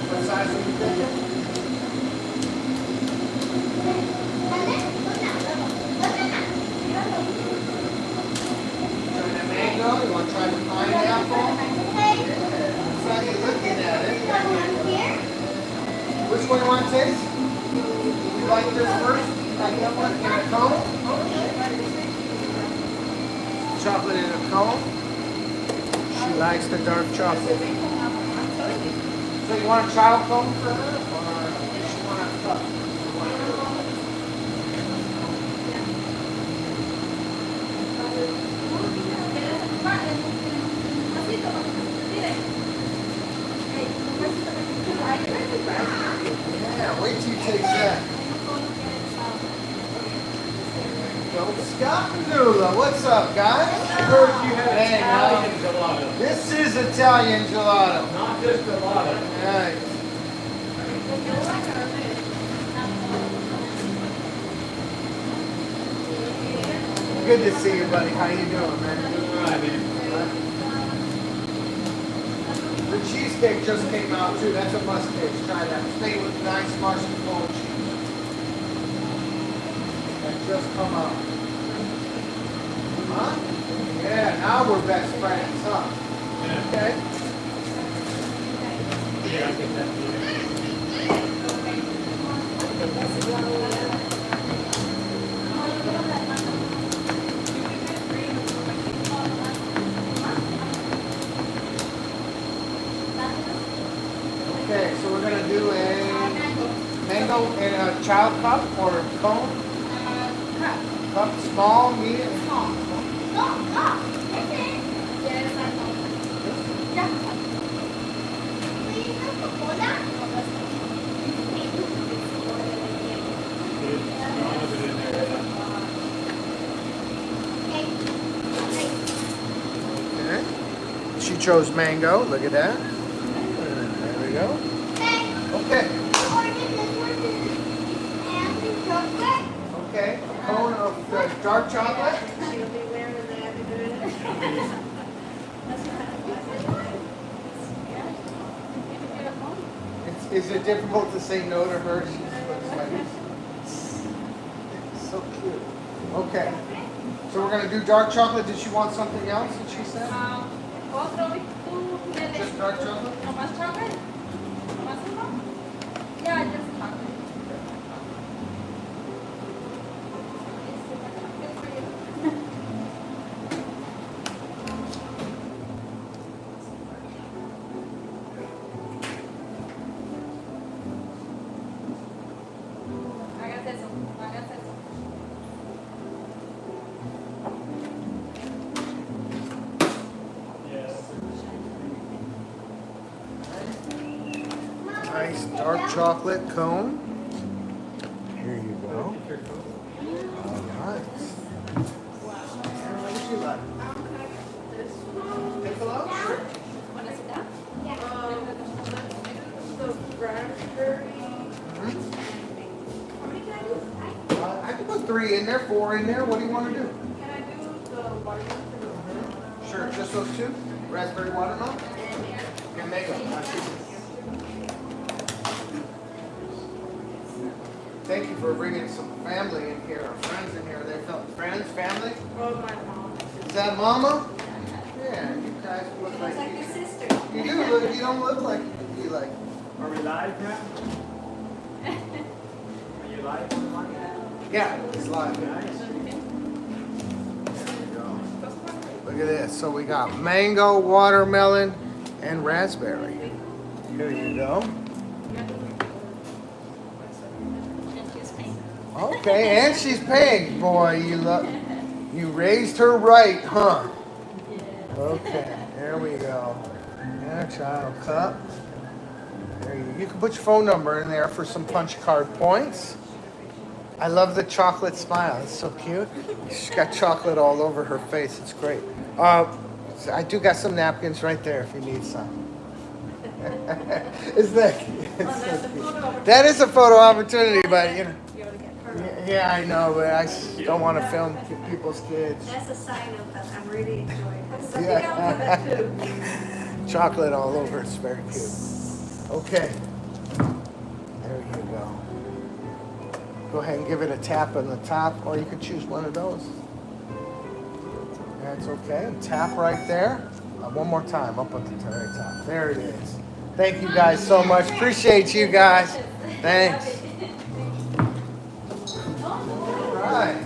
What size are you thinking? Try the mango? You want to try the pineapple? So you're looking at it. Which one you want to taste? You like this first? Like that one in a cone? Chocolate in a cone? She likes the dark chocolate. So you want a child cone for her? Or does she want a cup? Yeah, wait till you taste that. Go Scott Nula. What's up, guys? I heard you had Hey, Italian gelato. This is Italian gelato. Not just gelato. Nice. Good to see you, buddy. How you doing, man? All right, man. The cheesecake just came out too. That's a must taste. Try that. It's made with nice mascarpone cheese. That just come out. Huh? Yeah, now we're best friends, huh? Yeah. Okay. Yeah, I'll get that for you. Okay, so we're gonna do a mango in a child cup or cone? Cup, small, medium? Okay. She chose mango. Look at that. There we go. Okay. Okay. A cone of dark chocolate. She'll be wearing that. Is it difficult to say no to her? She's so cute. Okay. So we're gonna do dark chocolate. Did she want something else? Did she say? Just dark chocolate? No más chocolate? No más uno? Yeah, just chocolate. Good for you. Hagas eso, hagas eso. Nice dark chocolate cone. Here you go. All right. What would you like? Piccolo? Sure. ¿Wanna sit down? The raspberry. How many can I do? I can put 3 in there, 4 in there. What do you want to do? Can I do the watermelon? Sure, just those 2? Raspberry watermelon? And And mango. Thank you for bringing some family in here, friends in here. They felt friends, family. Oh, my mom. Is that Mama? Yeah, you guys look Looks like like you, your sister. you do look. You don't look like you like. Are we live now? Are you live? Yeah, it's live. Nice. There you go. Look at this. So we got mango, watermelon, and raspberry. Here you go. Okay, and she's paying. Boy, you raised her right, huh? Okay, there we go. Yeah, child cup. There you can put your phone number in there for some punch card points. I love the chocolate smile. It's so cute. She's got chocolate all over her face. It's great. I do got some napkins right there if you need some. Isn't that cute? It's so cute. That is a photo opportunity, but you know. Yeah, I know, but I don't want to film people's kids. That's a sign of that I'm really enjoying this. So Yeah. I think I'll do that too. Chocolate all over. It's very cute. Okay. There you go. Go ahead and give it a tap on the top, or you could choose one of those. That's okay. Tap right there. One more time, up at the very top. There it is. Thank you guys so much. Appreciate you guys. Thanks. All right.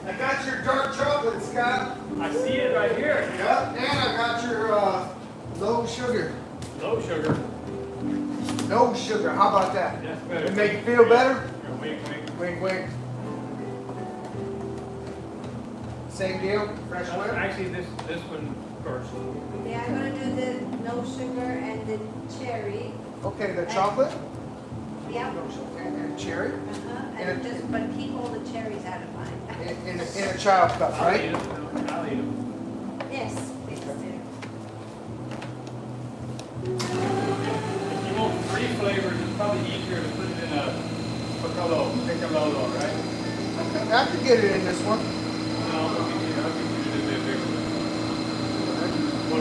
I got your dark chocolate, Scott. I see it right here. Yep, and I got your low sugar. Low sugar. No sugar. How about that? That's better. It make you feel better? Wink, wink. Wink, wink. Same deal? Fresh whip? Actually, this one first. Yeah, I'm gonna do the no sugar and the cherry. Okay, the chocolate? Yeah. No sugar. And cherry? And just, but keep all the cherries out of mine. In a child cup, I'll eat right? them. I'll eat them. Yes, please do. If you want three flavors, it's probably easier to put it in a piccolo, right? I could get it in this one. No, I'll give you it in the bigger one.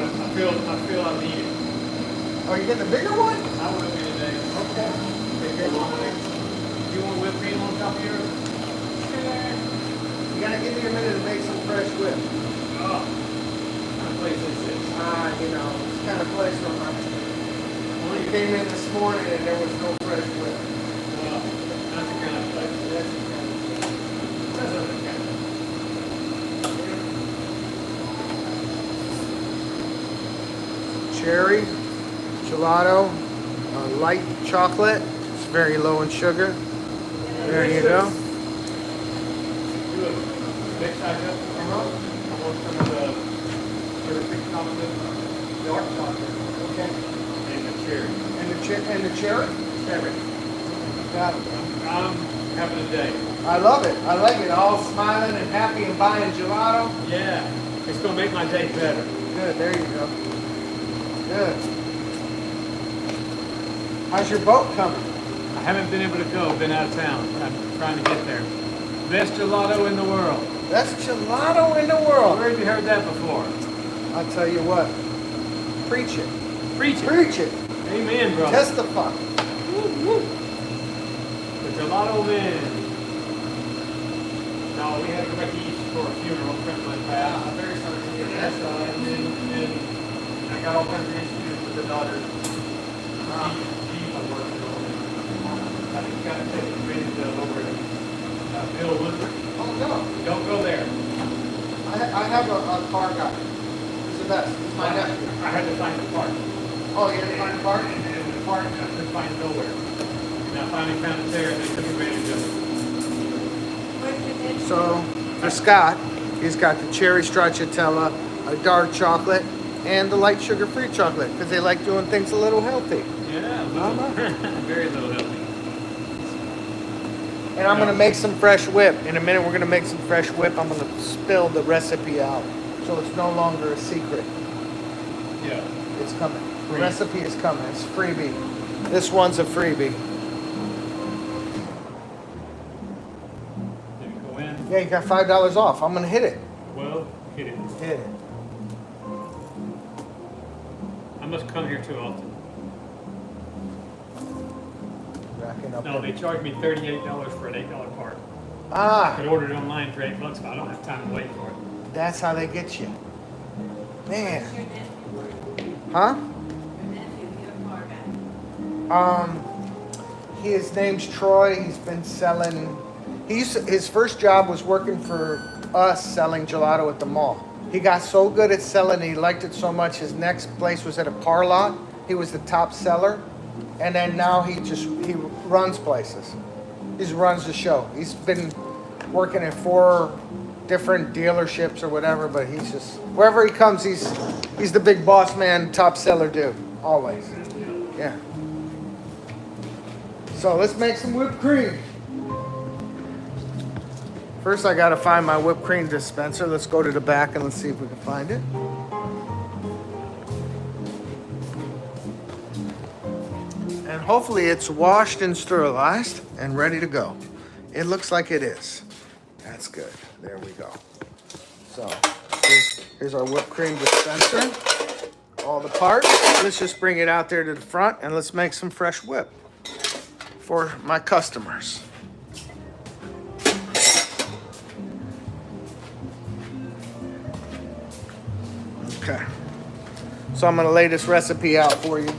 I feel I need it. Oh, you get the bigger one? I will be today. Okay. You want whipped cream on top of yours? You gotta give me a minute to make some fresh whip. Oh, what kind of place is this? You know, it's kind of place where we came in this morning and there was no fresh whip. Well, that's the kind of place. That's the kind of That's the kind of cherry, gelato, light chocolate. It's very low in sugar. There you go. Do a big size up. I want some of the big chocolate, dark chocolate, Okay. and the cherry. And the cherry? Cherry. Got it. I'm having a day. I love it. I like it. All smiling and happy and buying gelato. Yeah, it's gonna make my day better. Good. There you go. Good. How's your boat coming? I haven't been able to go. Been out of town. I'm trying to get there. Best gelato in the world. That's gelato in the world. Where have you heard that before? I'll tell you what. Preach it. Preach it. Preach it. Amen, bro. Testify. The gelato man. No, we had to go back east for a funeral. A friend of mine passed. I'm very sorry to hear that. And I got all kinds of issues with the daughter. I think you got to take it over to Bill Woodward. Oh no. Don't go there. I have a car guy. He's the best. He's my nephew. I had to find the park. Oh, you had to find a car? And the park I couldn't find nowhere. And I finally found it there and they took advantage of it. So, for Scott, he's got the cherry stracciatella, a dark chocolate, and the light sugar-free chocolate, because they like doing things a little healthy. Yeah, very little healthy. And I'm going to make some fresh whip. In a minute, we're going to make some fresh whip. I'm going to spill the recipe out, so it's no longer a secret. Yeah. It's coming. The recipe is coming. It's freebie. This one's a freebie. Did it go in? Yeah, you got $5 off. I'm going to hit it. Well, hit it. Hit it. I must come here too often. Racking up. No, they charged me $38 for an $8 part. I Ah, could order it online for $8, but I don't have time to wait for it. that's how they get you. Man. Where's your nephew? Huh? Your nephew, your car guy. His name's Troy. He's been selling. His first job was working for us selling gelato at the mall. He got so good at selling, he liked it so much. His next place was at a car lot. He was the top seller, and then now he runs places. He runs the show. He's been working at 4 different dealerships or whatever, but he's just wherever he comes, he's the big boss man, top seller dude, always. Yeah. So let's make some whipped cream. First, I gotta find my whipped cream dispenser. Let's go to the back and let's see if we can find it. And hopefully it's washed and sterilized and ready to go. It looks like it is. That's good. There we go. So here's our whipped cream dispenser. All the parts. Let's just bring it out there to the front and let's make some fresh whip for my customers. Okay. So I'm gonna lay this recipe out for you.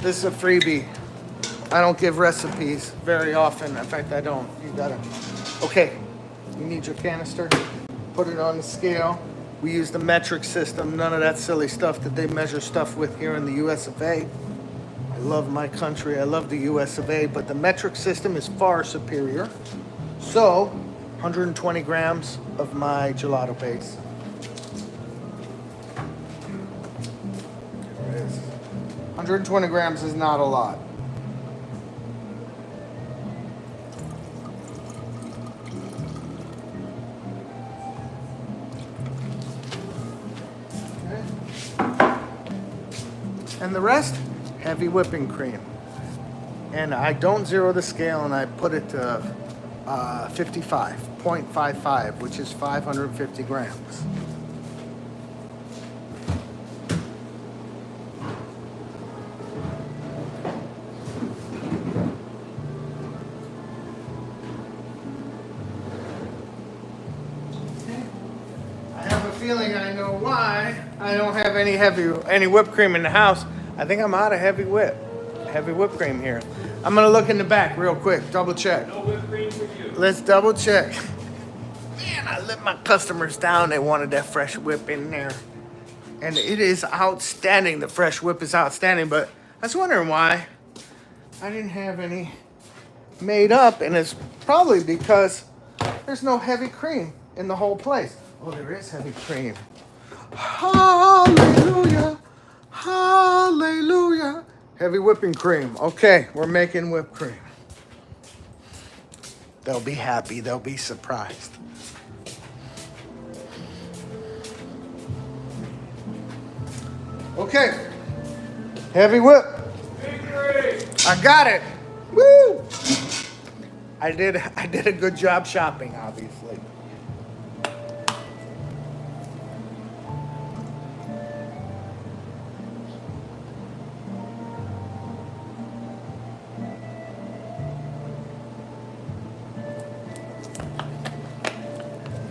This is a freebie. I don't give recipes very often. In fact, I don't. You gotta. Okay. You need your canister. Put it on the scale. We use the metric system. None of that silly stuff that they measure stuff with here in the US of A. I love my country. I love the US of A, but the metric system is far superior. So, 120 grams of my gelato base. There it is. 120 grams is not a lot. And the rest, heavy whipping cream. And I don't zero the scale and I put it to 55.55, which is 550 grams. I have a feeling I know why I don't have any whipped cream in the house. I think I'm out of heavy whipped cream here. I'm gonna look in the back real quick, double check. No whipped cream for you. Let's double check. Man, I let my customers down. They wanted that fresh whip in there. And it is outstanding. The fresh whip is outstanding, but I was wondering why I didn't have any made up, and it's probably because there's no heavy cream in the whole place. Oh, there is heavy cream. Hallelujah. Hallelujah. Heavy whipping cream. Okay, we're making whipped cream. They'll be happy. They'll be surprised. Okay. Heavy whip. Victory! I got it. Woo! I did a good job shopping, obviously.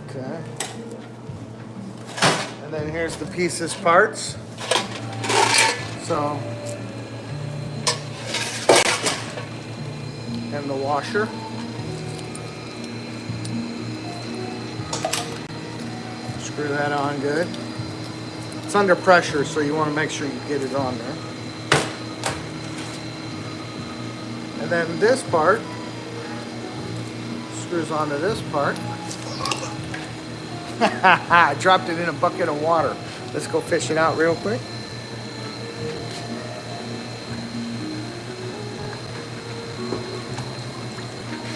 Okay. And then here's the pieces parts. So, and the washer. Screw that on good. It's under pressure, so you want to make sure you get it on there. And then this part screws onto this part. I dropped it in a bucket of water. Let's go fish it out real quick.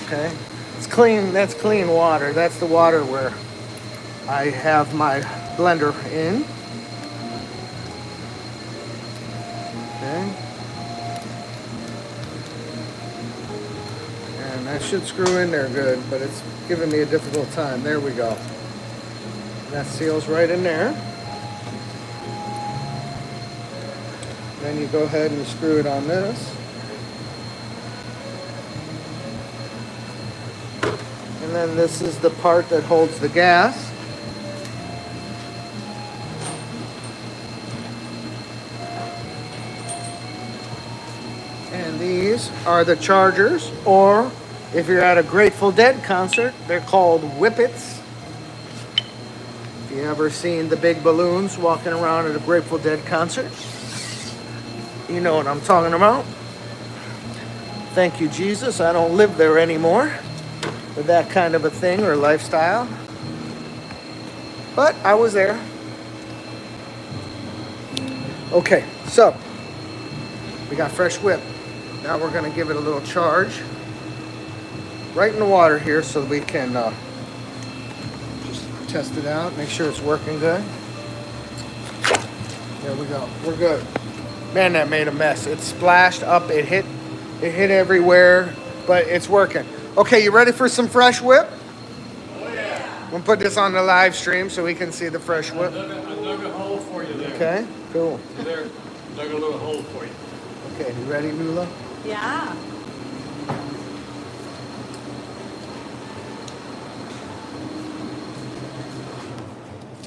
Okay, it's clean. That's clean water. That's the water where I have my blender in. Okay. And that should screw in there good, but it's giving me a difficult time. There we go. That seals right in there. Then you go ahead and screw it on this. And then this is the part that holds the gas. And these are the chargers, or if you're at a Grateful Dead concert, they're called whippets. If you ever seen the big balloons walking around at a Grateful Dead concert, you know what I'm talking about. Thank you, Jesus. I don't live there anymore with that kind of a thing or lifestyle. But I was there. Okay, so we got fresh whip. Now we're going to give it a little charge right in the water here so we can just test it out, make sure it's working good. There we go. We're good. Man, that made a mess. It splashed up. It hit everywhere, but it's working. Okay, you ready for some fresh whip? Oh yeah. We'll put this on the live stream so we can see the fresh whip. I dug a hole for you there. Okay, cool. See there? Dug a little hole for you. Okay, you ready, Nula? Yeah.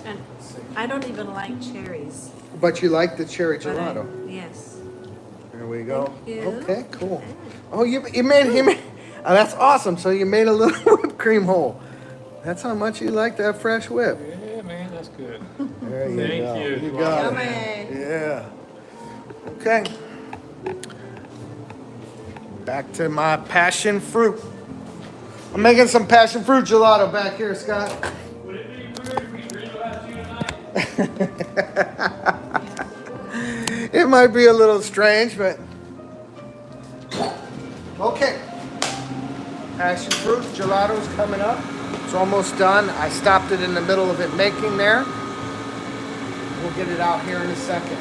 And I don't even like cherries. But you like the cherry but gelato. Yes. There we go. Thank you. Okay, cool. Oh, you made oh, that's awesome. So you made a little whipped cream hole. That's how much you like that fresh whip. Yeah, man, that's good. There you Thank go. you. You got Yummy. it. Yeah. Okay. Back to my passion fruit. I'm making some passion fruit gelato back here, Scott. Would it be weird if we drink about you tonight? It might be a little strange, but okay. Passion fruit gelato's coming up. It's almost done. I stopped it in the middle of it making there. We'll get it out here in a second.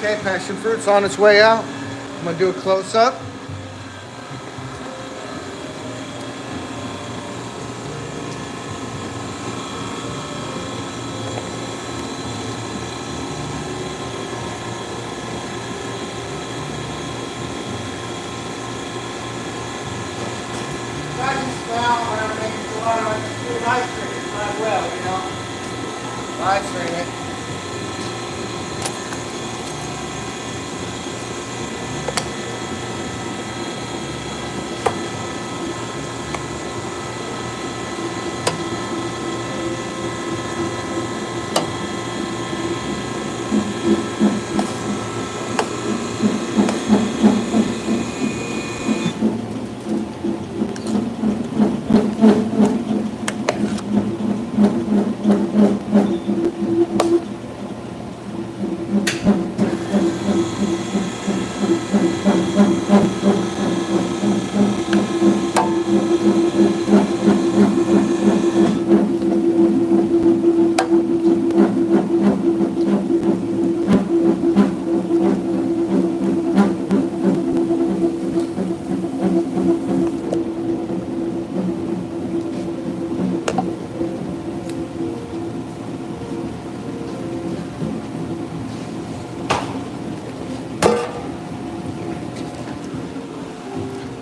Okay, passion fruit's on its way out. I'm gonna do a close up. I can smell when I'm making gelato. I just do live stream it not well, you know. Live stream it.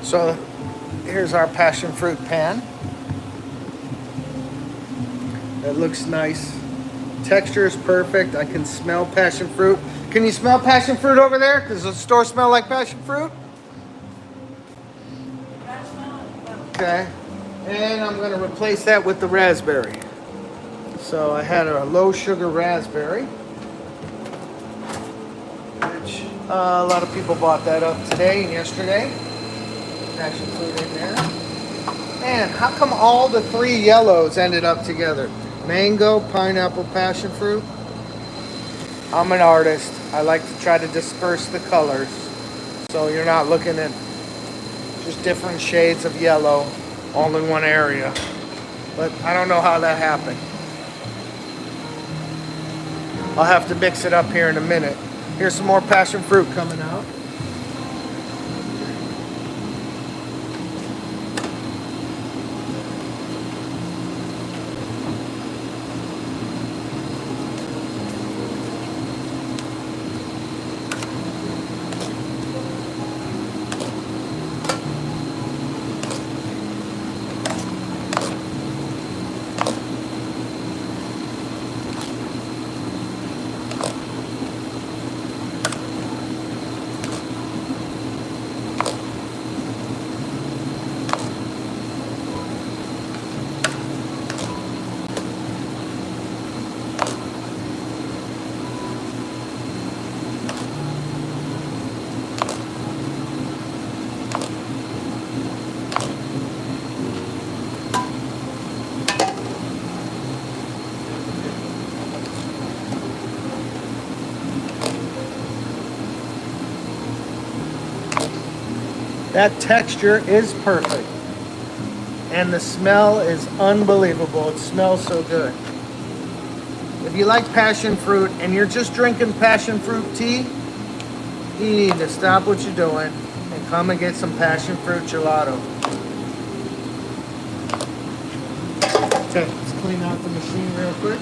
So here's our passion fruit pan. That looks nice. Texture is perfect. I can smell passion fruit. Can you smell passion fruit over there? Does the store smell like passion fruit? Okay. And I'm going to replace that with the raspberry. So I had a low sugar raspberry, which a lot of people bought that up today and yesterday. Passion fruit in there. Man, how come all the three yellows ended up together? Mango, pineapple, passion fruit. I'm an artist. I like to try to disperse the colors. So you're not looking at just different shades of yellow all in one area. But I don't know how that happened. I'll have to mix it up here in a minute. Here's some more passion fruit coming out. That texture is perfect. And the smell is unbelievable. It smells so good. If you like passion fruit and you're just drinking passion fruit tea, you need to stop what you're doing and come and get some passion fruit gelato. Okay, let's clean out the machine real quick.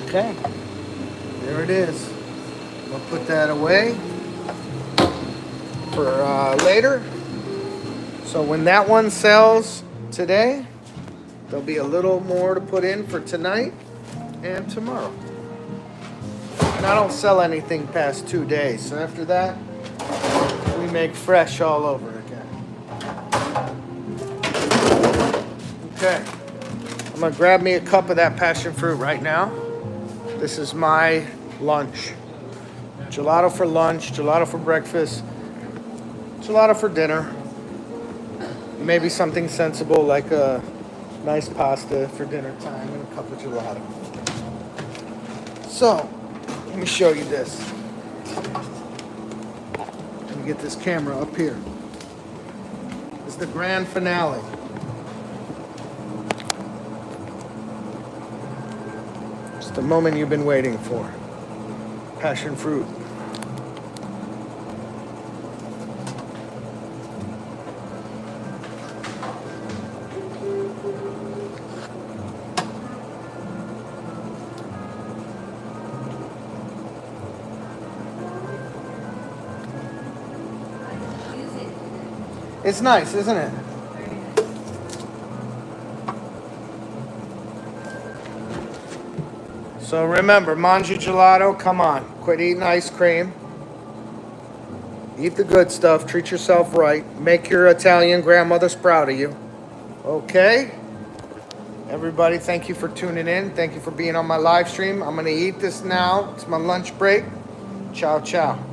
Okay, there it is. We'll put that away for later. So when that one sells today, there'll be a little more to put in for tonight and tomorrow. And I don't sell anything past 2 days. So after that, we make fresh all over again. Okay, I'm gonna grab me a cup of that passion fruit right now. This is my lunch. Gelato for lunch, gelato for breakfast, gelato for dinner. Maybe something sensible like a nice pasta for dinner time and a cup of gelato. So, let me show you this. Let me get this camera up here. This is the grand finale. It's the moment you've been waiting for. Passion fruit. It's nice, isn't it? So remember, mangi gelato, come on. Quit eating ice cream. Eat the good stuff. Treat yourself right. Make your Italian grandmothers proud of you. Okay? Everybody, thank you for tuning in. Thank you for being on my live stream. I'm going to eat this now. It's my lunch break. Ciao, ciao.